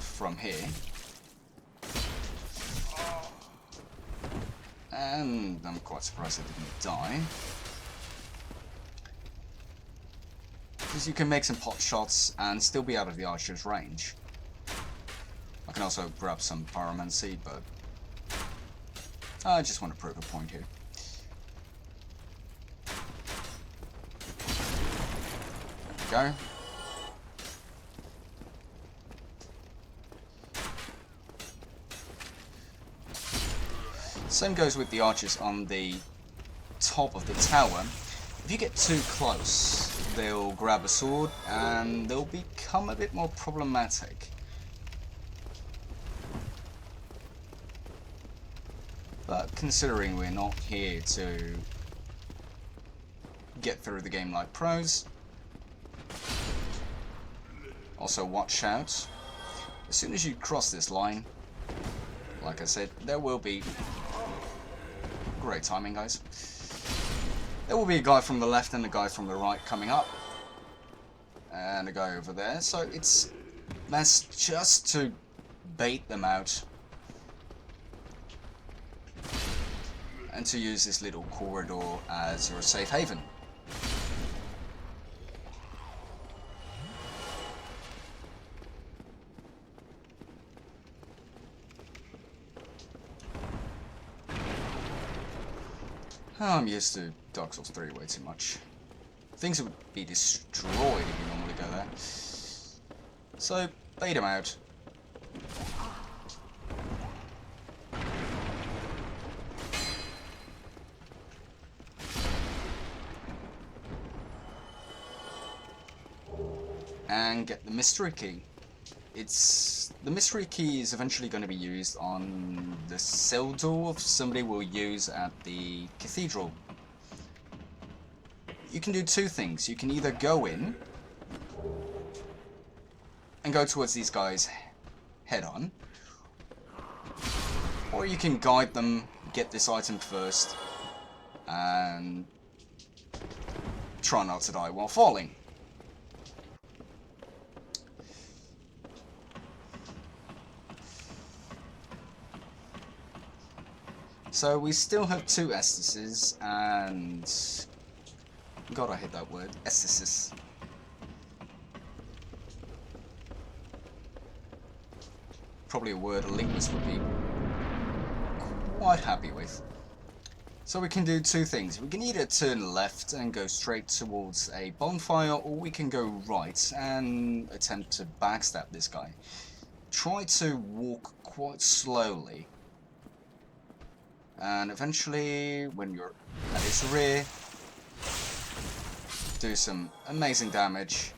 from here. And I'm quite surprised I didn't die. Because you can make some pot shots and still be out of the archer's range. I can also grab some pyromancy, but I just want to prove a point here. There we go. Same goes with the archers on the top of the tower. If you get too close, they'll grab a sword and they'll become a bit more problematic. But considering we're not here to get through the game like pros, also watch out. As soon as you cross this line, like I said, there will be... Great timing, guys. There will be a guy from the left and a guy from the right coming up. And a guy over there. So it's best just to bait them out. And to use this little corridor as your safe haven. I'm used to Dark Souls 3 way too much. Things would be destroyed if you normally go there. So, bait him out. And get the mystery key. The mystery key is eventually going to be used on the cell door somebody will use at the cathedral. You can do two things. You can either go in and go towards these guys head on, or you can guide them, get this item first, and try not to die while falling. So we still have two Estises, and God, I hate that word, Estises. Probably a word a linguist would be quite happy with. So we can do two things. We can either turn left and go straight towards a bonfire, or we can go right and attempt to backstab this guy. Try to walk quite slowly. And eventually, when you're at his rear, do some amazing damage,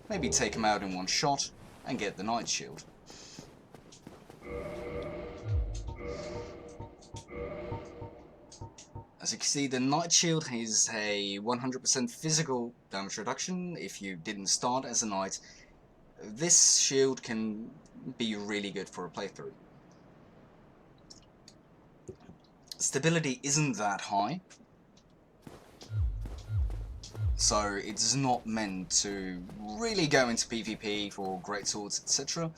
maybe take him out in one shot, and get the Knight Shield. As you can see, the Knight Shield is a 100% physical damage reduction if you didn't start as a Knight. This shield can be really good for a playthrough. Stability isn't that high, so it's not meant to really go into PvP for great swords, etc.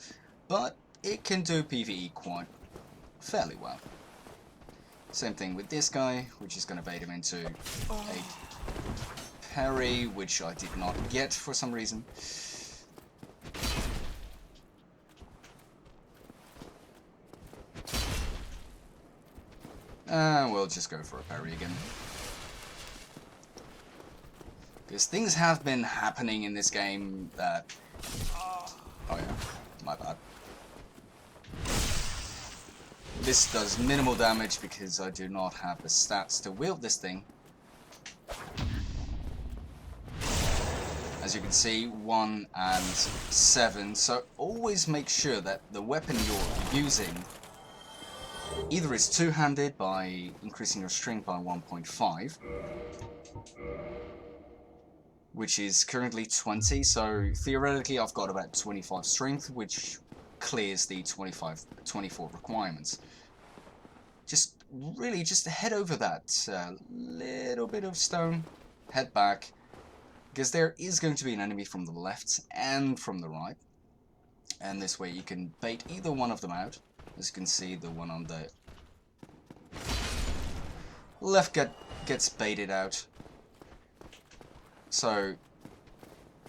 but it can do PvE quite fairly well. Same thing with this guy, which is going to bait him into a parry, which I did not get for some reason. We'll just go for a parry again. Because things have been happening in this game that... Oh yeah, my bad. This does minimal damage because I do not have the stats to wield this thing. As you can see, 1 and 7, so always make sure that the weapon you're using either is two-handed by increasing your strength by 1.5, which is currently 20, so theoretically I've got about 25 strength, which clears the 24 requirements. Just really just head over that little bit of stone, head back, because there is going to be an enemy from the left and from the right, and this way you can bait either one of them out. As you can see, the one on the left gets baited out. So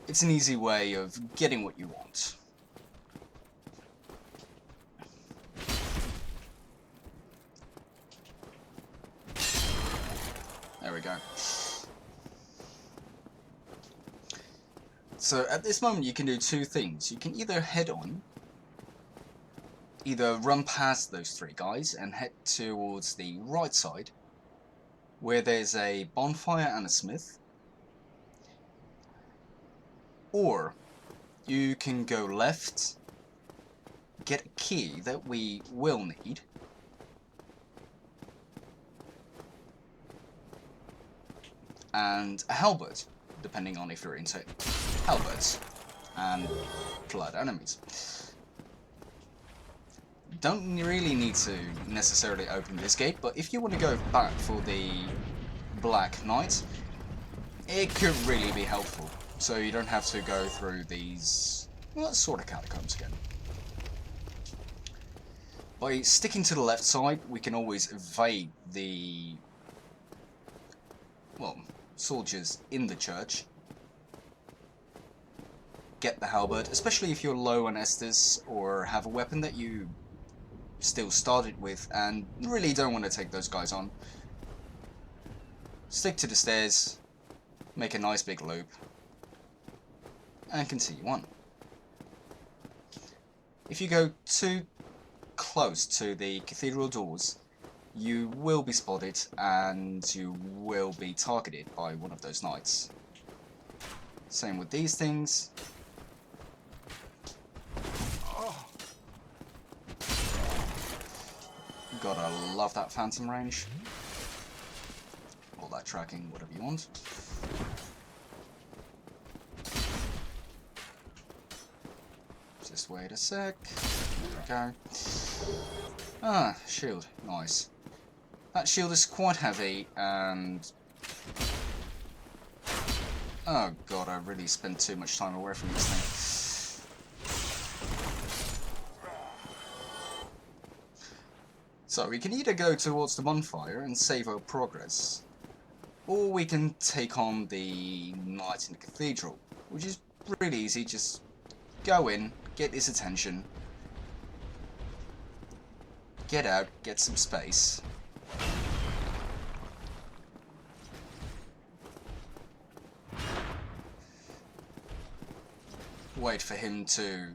it's an easy way of getting what you want. There we go. So at this moment you can do two things. You can either head on, either run past those three guys and head towards the right side, where there's a bonfire and a smith, or you can go left, get a key that we will need, and a halberd, depending on if you're into halberds and blood enemies. Don't really need to necessarily open this gate, but if you want to go back for the Black Knight, it could really be helpful. So you don't have to go through these, well, sort of catacombs again. By sticking to the left side, we can always evade the, well, soldiers in the church. Get the halberd, especially if you're low on Estus or have a weapon that you still started with and really don't want to take those guys on. Stick to the stairs, make a nice big loop, and continue on. If you go too close to the cathedral doors, you will be spotted and you will be targeted by one of those knights. Same with these things. Gotta love that phantom range. Or that tracking, whatever you want. Just wait a sec. There we go. Ah, shield. Nice. That shield is quite heavy and... oh god, I really spent too much time away from this thing. So we can either go towards the bonfire and save our progress, or we can take on the knight in the cathedral, which is really easy. Just go in, get his attention, get out, get some space. Wait for him to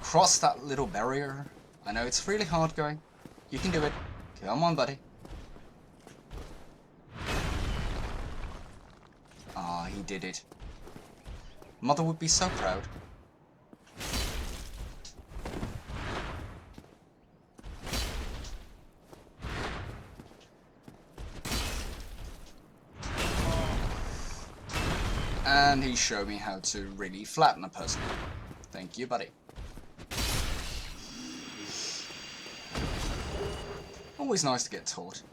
cross that little barrier. I know it's really hard going. You can do it. Come on, buddy. Ah, he did it. Mother would be so proud. And he showed me how to really flatten a person. Thank you, buddy. Always nice to get taught.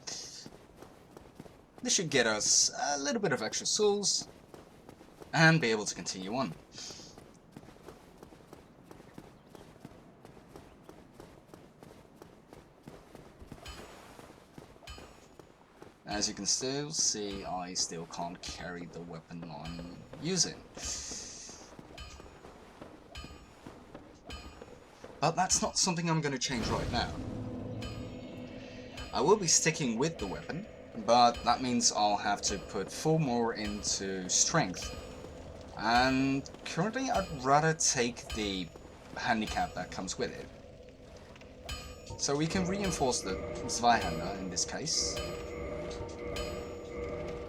This should get us a little bit of extra souls and be able to continue on. As you can still see, I still can't carry the weapon I'm using. But that's not something I'm going to change right now. I will be sticking with the weapon, but that means I'll have to put 4 more into strength. And currently I'd rather take the handicap that comes with it. So we can reinforce the Zweihander in this case.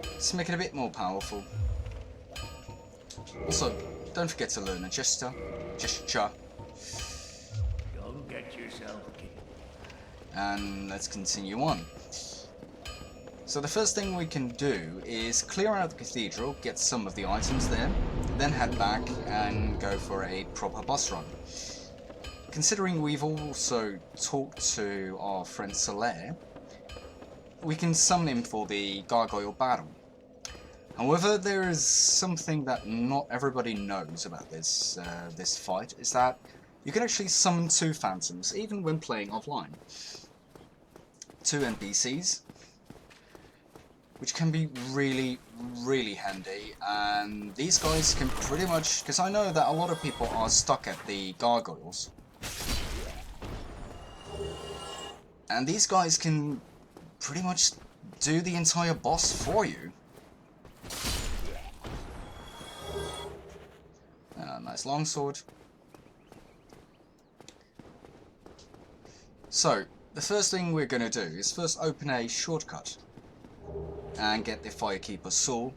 Just make it a bit more powerful. Also, don't forget to learn a gesture. Don't get yourself killed. And let's continue on. So the first thing we can do is clear out the cathedral, get some of the items there, then head back and go for a proper boss run. Considering we've also talked to our friend Solaire, we can summon him for the gargoyle battle. However, there is something that not everybody knows about this this fight, is that you can actually summon 2 phantoms, even when playing offline. 2 NPCs, which can be really, really handy, and these guys can pretty much, because I know that a lot of people are stuck at the gargoyles, and these guys can pretty much do the entire boss for you. Nice longsword. So, the first thing we're going to do is first open a shortcut and get the Firekeeper Soul,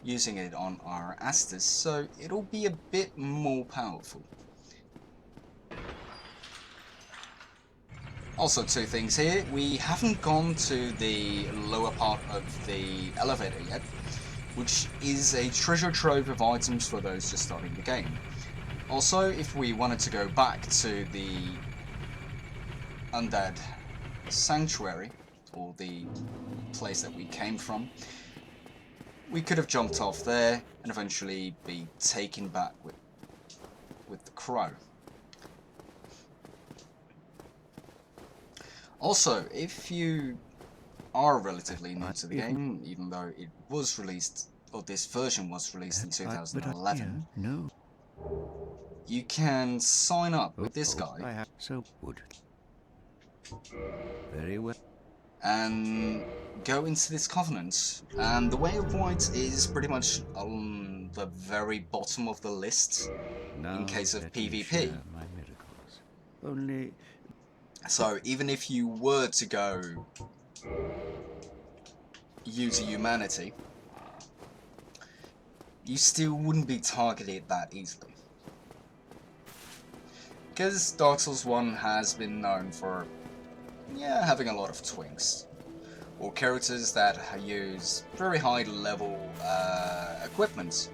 using it on our Astus, so it'll be a bit more powerful. Also, 2 things here. We haven't gone to the lower part of the elevator yet, which is a treasure trove of items for those just starting the game. Also, if we wanted to go back to the Undead Sanctuary, or the place that we came from, we could have jumped off there and eventually be taken back with the crow. Also, if you are relatively new to the game, even though it was released, or this version was released in 2011, No. you can sign up with this guy So would. Very well. and go into this covenant. And the Way of White is pretty much on the very bottom of the list in case of PvP. My miracles. Only So even if you were to go use a humanity, you still wouldn't be targeted that easily. Because Dark Souls 1 has been known for, having a lot of twinks. Or characters that use very high level equipment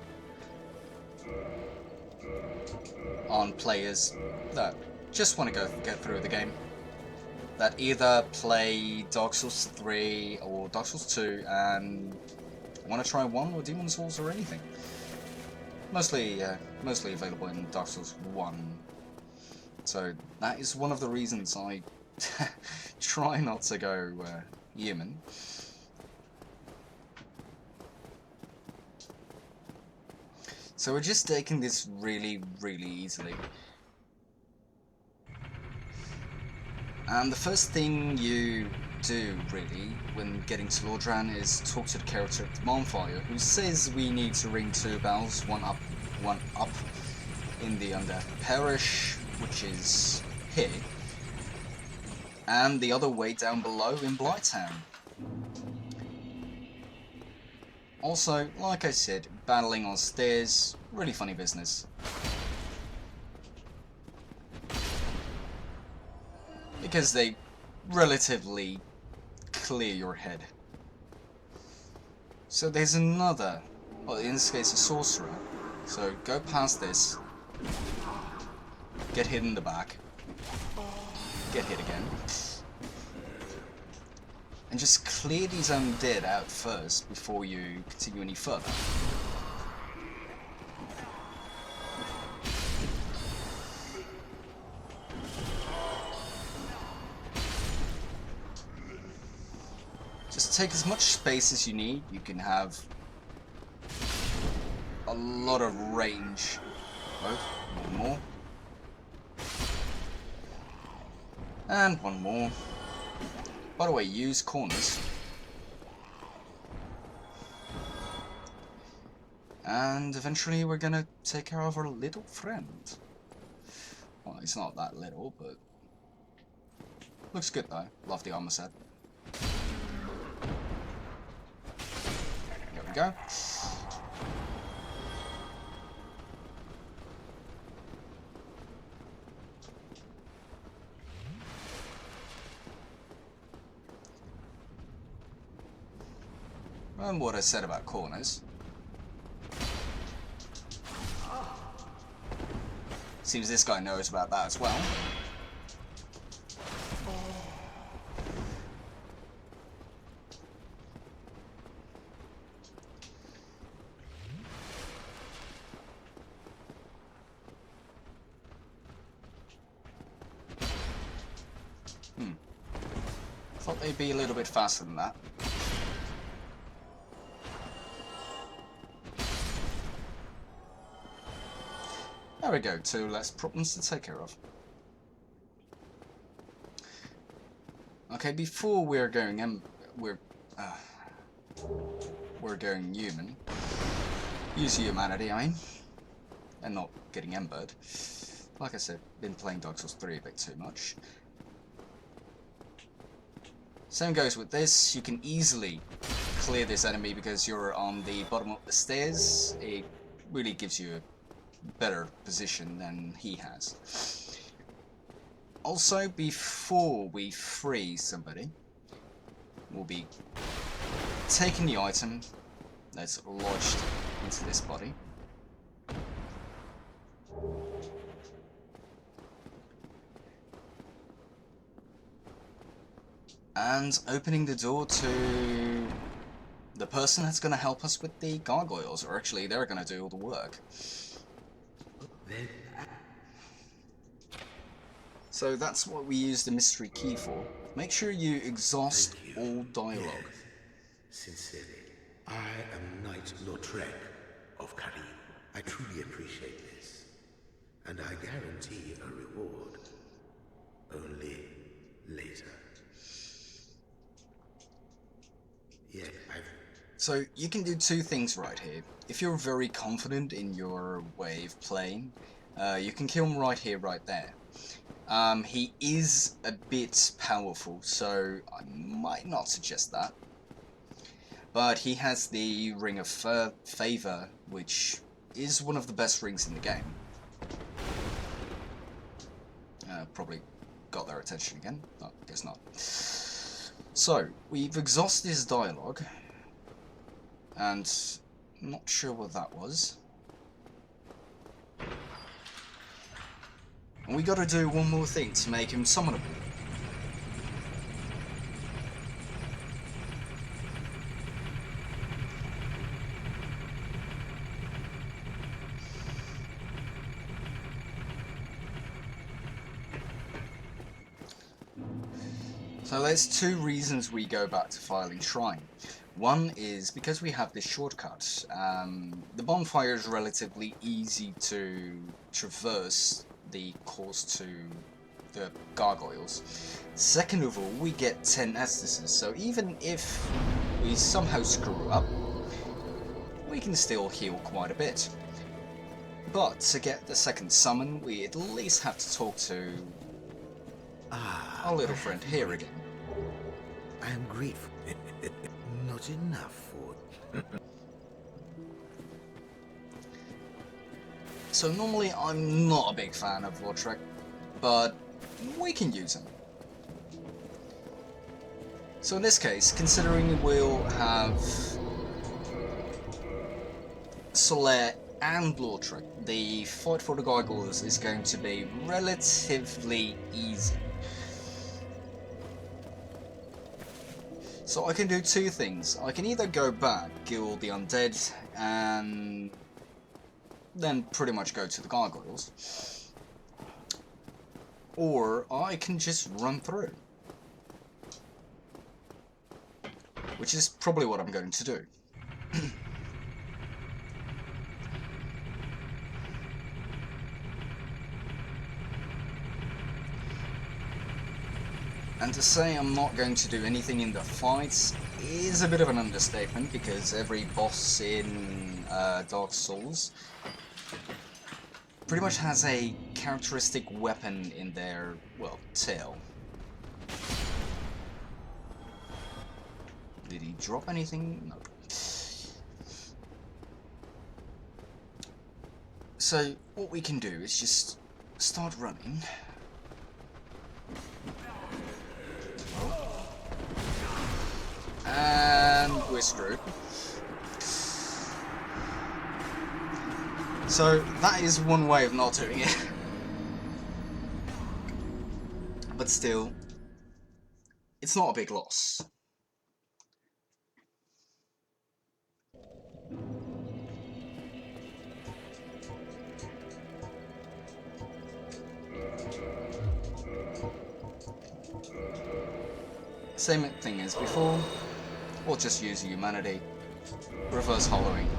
on players that just want to get through the game. That either play Dark Souls 3 or Dark Souls 2 and want to try 1 or Demon Souls or anything. Mostly available in Dark Souls 1. So that is one of the reasons I try not to go human. So we're just taking this really, really easily. And the first thing you do, really, when getting to Lordran is talk to the character at the bonfire, who says we need to ring 2 bells, one up in the Undead Parish, which is here, and the other way down below in Blighttown. Also, like I said, battling on stairs, really funny business. Because they relatively clear your head. So there's another, well, in this case a sorcerer, so go past this, get hit in the back, get hit again, and just clear these undead out first before you continue any further. Just take as much space as you need. You can have a lot of range. Oh, one more. And one more. By the way, use corners. And eventually we're gonna take care of our little friend. Well, he's not that little, but looks good though. Love the armor set. There we go. And what I said about corners. Seems this guy knows about that as well. Thought they'd be a little bit faster than that. There we go, 2 less problems to take care of. Okay, before we're going going human. Use humanity, I mean, and not getting embered. Like I said, been playing Dark Souls 3 a bit too much. Same goes with this. You can easily clear this enemy because you're on the bottom of the stairs. It really gives you a better position than he has. Also, before we free somebody, we'll be taking the item that's lodged into this body. And opening the door to the person that's going to help us with the gargoyles, or actually they're going to do all the work. So that's what we use the mystery key for. Make sure you exhaust all dialogue. Sincerely, I am Knight Lautrec of Karim. I truly appreciate this, and I guarantee a reward. Only later. Yeah, So you can do 2 things right here. If you're very confident in your way of playing, you can kill him right here, right there. He is a bit powerful, so I might not suggest that. But he has the Ring of Favor, which is one of the best rings in the game. Probably got their attention again. No, guess not. So, we've exhausted his dialogue, and I'm not sure what that was. And we gotta do one more thing to make him summonable. So there's 2 reasons we go back to Filing Shrine. One is because we have this shortcut. The bonfire is relatively easy to traverse the course to the gargoyles. Second of all, we get 10 Estuses, so even if we somehow screw up, we can still heal quite a bit. But to get the second summon, we at least have to talk to our little friend here again. I am grateful. Not enough for... So normally I'm not a big fan of Lautrec, but we can use him. So in this case, considering we'll have Solaire and Lautrec, the fight for the gargoyles is going to be relatively easy. So I can do 2 things. I can either go back, kill the undead, and then pretty much go to the gargoyles. Or I can just run through. which is probably what I'm going to do. And to say I'm not going to do anything in the fights is a bit of an understatement, because every boss in Dark Souls pretty much has a characteristic weapon in their, well, tail. Did he drop anything? No. So what we can do is just start running. And we're screwed. So that is one way of not doing it. But still, it's not a big loss. Same thing as before, or just use humanity, reverse hollowing,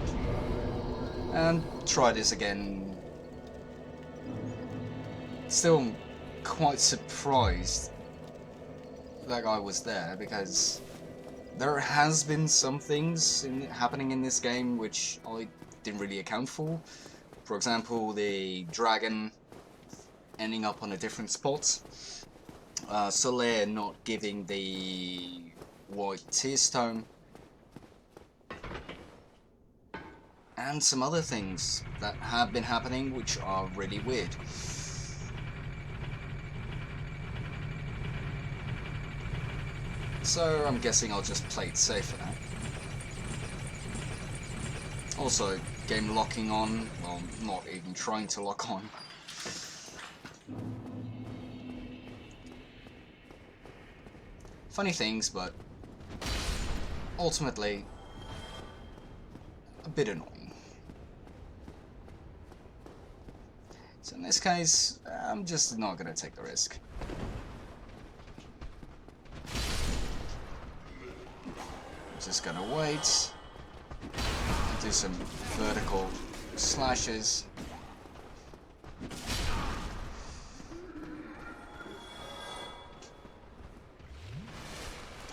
and try this again. Still quite surprised that I was there, because there has been some things happening in this game which I didn't really account for. For example, the dragon ending up on a different spot. Soler not giving the white tear stone, and some other things that have been happening which are really weird. So I'm guessing I'll just play it safe for now. Also, game locking on, well, not even trying to lock on. Funny things, but ultimately a bit annoying. So in this case, I'm just not gonna take the risk. Just gonna wait, do some vertical slashes.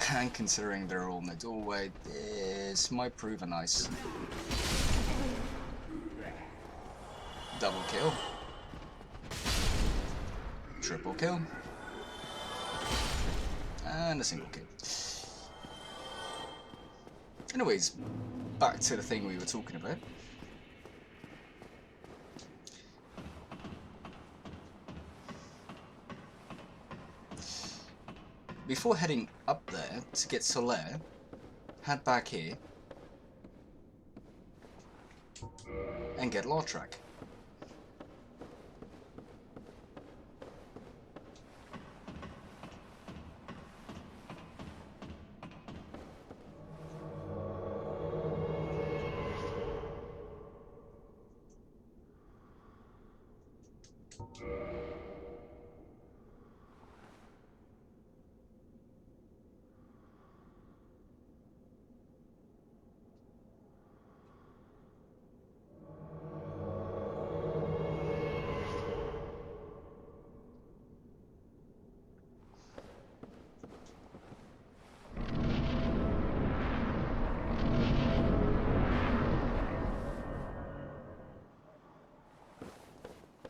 And considering they're all in the doorway, this might prove a nice double kill, triple kill, and a single kill. Anyways, back to the thing we were talking about. Before heading up there to get Soler, head back here and get Lortrack.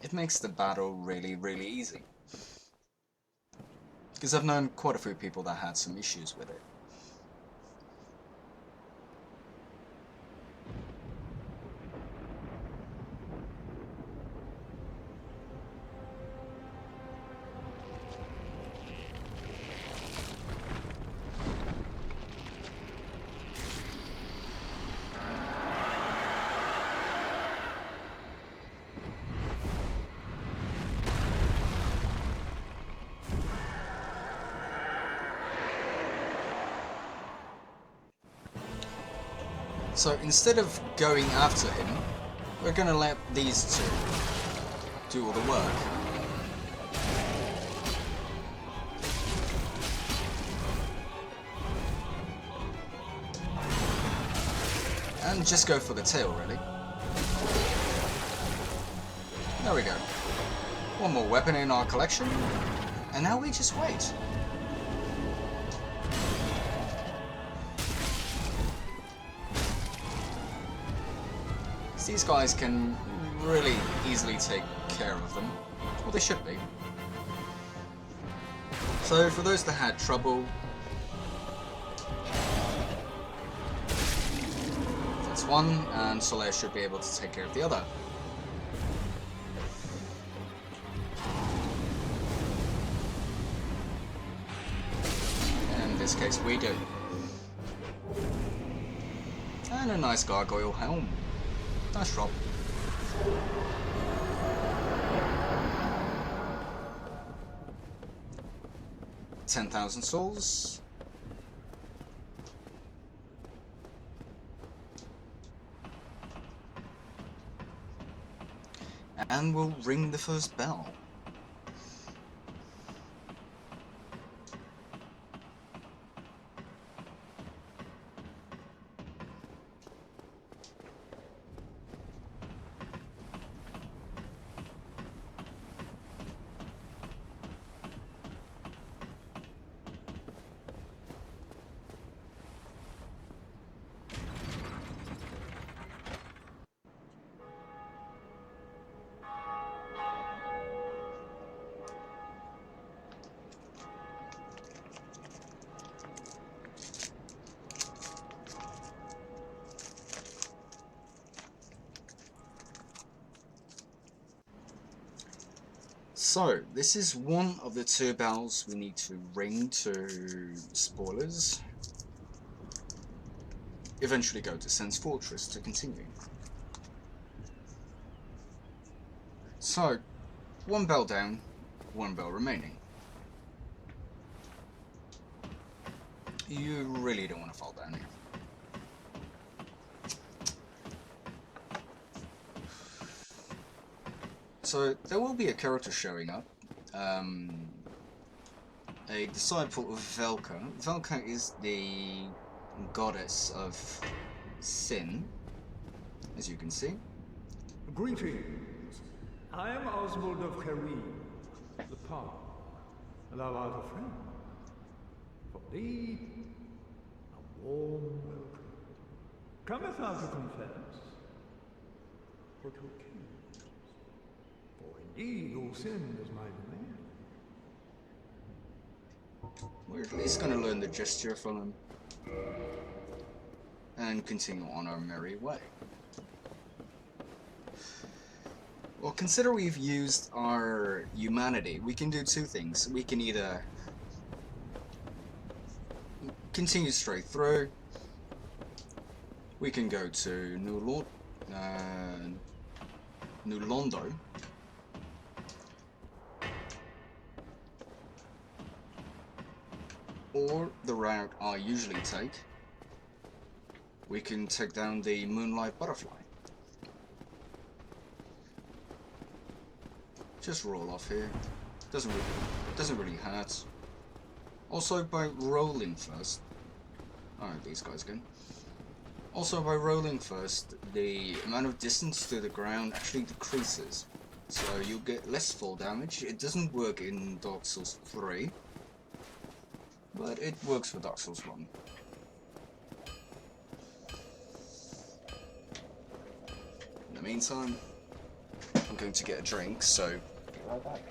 It makes the battle really, really easy. Because I've known quite a few people that had some issues with it. So instead of going after him, we're gonna let these two do all the work. And just go for the tail, really. There we go. One more weapon in our collection. And now we just wait. These guys can really easily take care of them. Well, they should be. So, for those that had trouble, that's one, and Soleil should be able to take care of the other. In this case, we do. And a nice gargoyle helm. Nice drop. $10,000 souls. And we'll ring the first bell. So, this is one of the 2 bells we need to ring to spoilers. Eventually go to Sen's Fortress to continue. So, 1 bell down, 1 bell remaining. You really don't want to fall down here. So, there will be a character showing up, a disciple of Velka. Velka is the goddess of sin, as you can see. Greetings. I am Oswald of Karim, the Palm. Thou art a friend. For thee, a warm welcome. Cometh thou to confess, or to accuse? For indeed all sin is my domain. We're at least going to learn the gesture from him. And continue on our merry way. Well, consider we've used our humanity. We can do 2 things. We can either continue straight through. We can go to New Londo. Or the route I usually take. We can take down the Moonlight Butterfly. Just roll off here. Doesn't really hurt. Also, by rolling first. Alright, these guys again. Also, by rolling first, the amount of distance to the ground actually decreases. So you'll get less fall damage. It doesn't work in Dark Souls 3. But it works for Dark Souls 1. In the meantime, I'm going to get a drink, so be right back.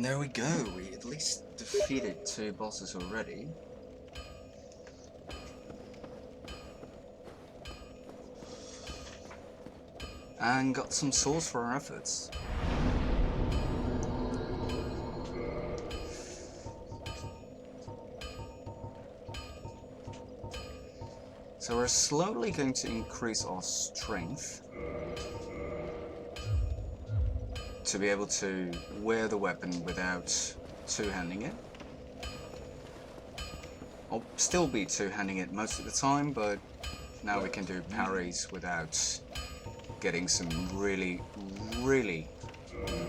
there we go, we at least defeated 2 bosses already. And got some souls for our efforts. So we're slowly going to increase our strength to be able to wear the weapon without two-handing it. I'll still be two-handing it most of the time, but now we can do parries without getting some really, really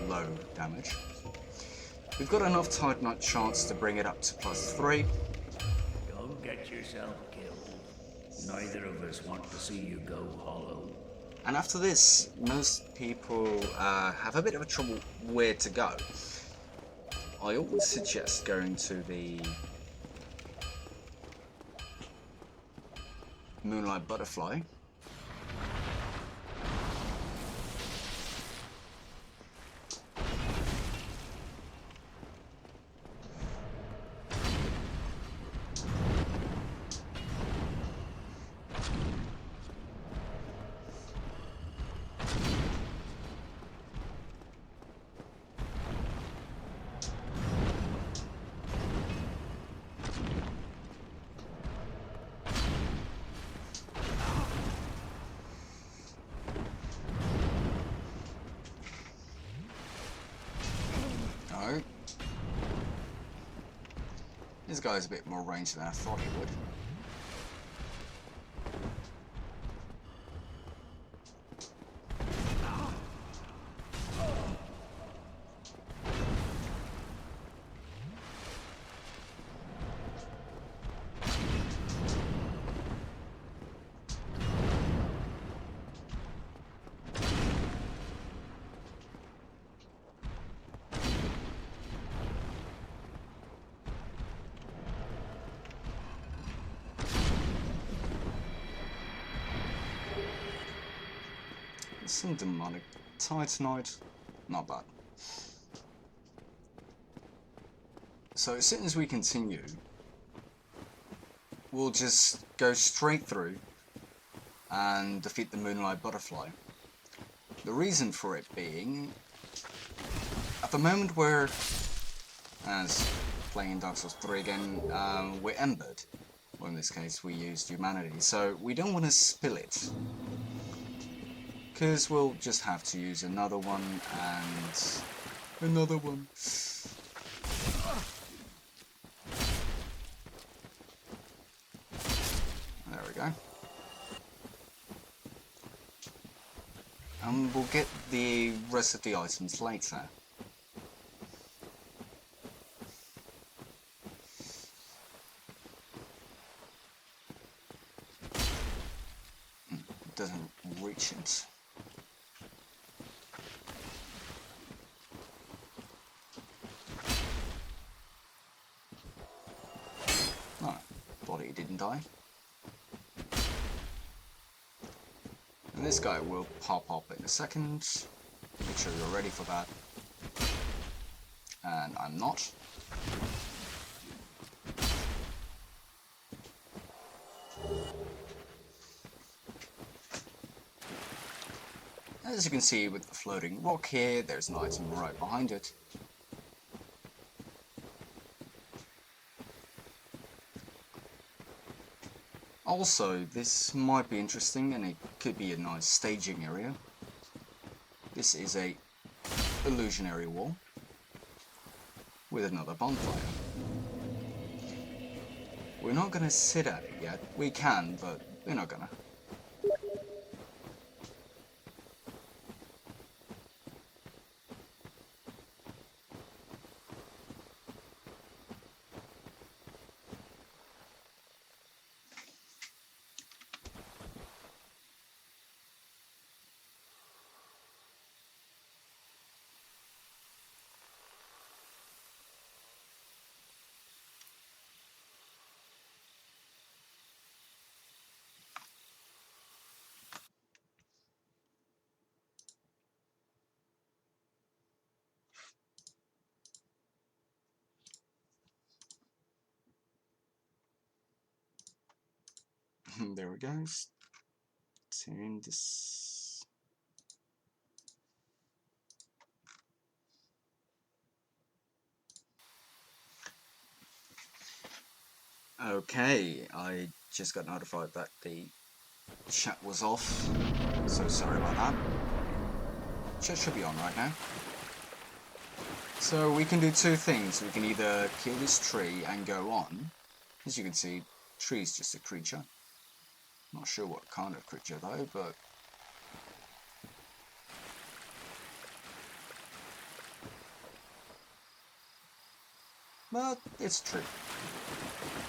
low damage. We've got enough Tight Nut chance to bring it up to +3. Don't get yourself killed. Neither of us want to see you go hollow. And after this, most people have a bit of a trouble where to go. I always suggest going to the Moonlight Butterfly. No. This guy's a bit more range than I thought he would. Some demonic titanite, not bad. So as soon as we continue, we'll just go straight through and defeat the Moonlight Butterfly. The reason for it being, at the moment we're, as playing in Dark Souls 3 again, we're embered. Well, in this case we used humanity, so we don't want to spill it. Because we'll just have to use another one and another one. There we go. And we'll get the rest of the items later. It doesn't reach it. He didn't die. And this guy will pop up in a second. Make sure you're ready for that. And I'm not. As you can see with the floating rock here, there's an item right behind it. Also, this might be interesting and it could be a nice staging area. This is a illusionary wall with another bonfire. We're not gonna sit at it yet. We can, but we're not gonna. There we go. Turn this. Okay, I just got notified that the chat was off, so sorry about that. Chat should be on right now. So we can do two things. We can either kill this tree and go on. As you can see, tree is just a creature. Not sure what kind of creature though, but it's true.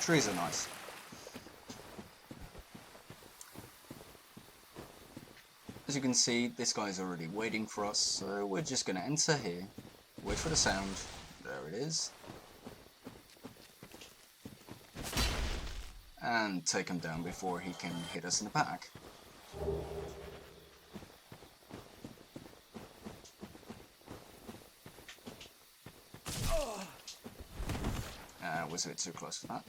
Trees are nice. As you can see, this guy's already waiting for us, so we're just going to enter here, wait for the sound, there it is, and take him down before he can hit us in the back. Was a bit too close for that.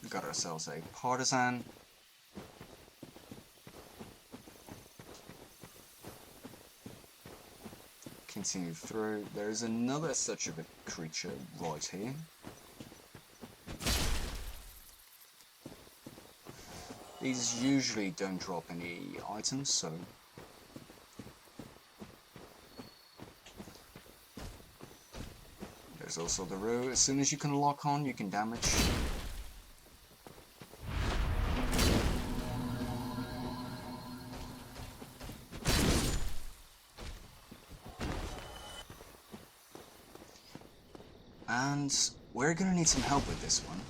We got ourselves a partisan. Continue through. There's another such a creature right here. These usually don't drop any items, so there's also the row. As soon as you can lock on, you can damage. And we're gonna need some help with this one.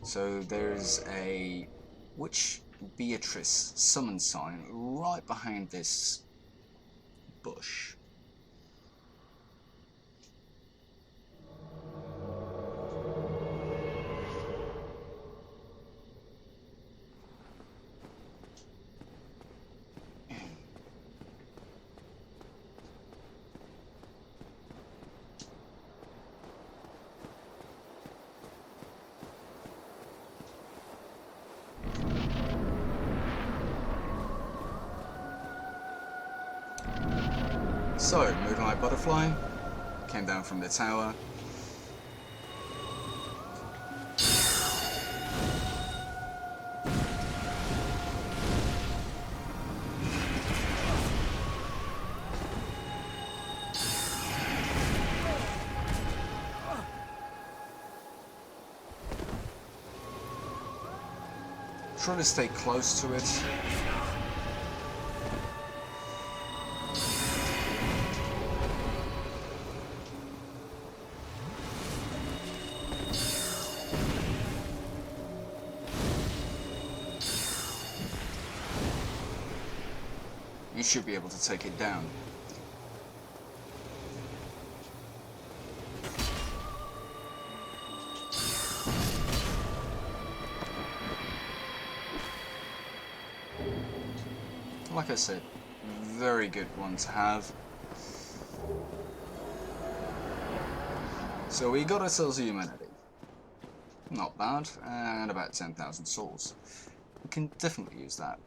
So there's a Witch Beatrice summon sign right behind this bush. So, Moonlight Butterfly came down from the tower. Try to stay close to it. You should be able to take it down. Like I said, very good one to have. So we got ourselves a humanity. Not bad, and about 10,000 souls. We can definitely use that.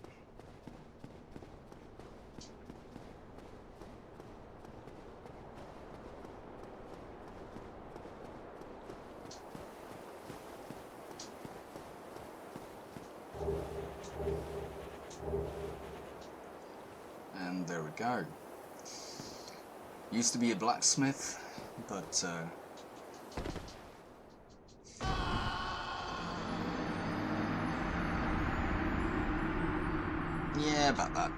And there we go. Used to be a blacksmith, but yeah, about that.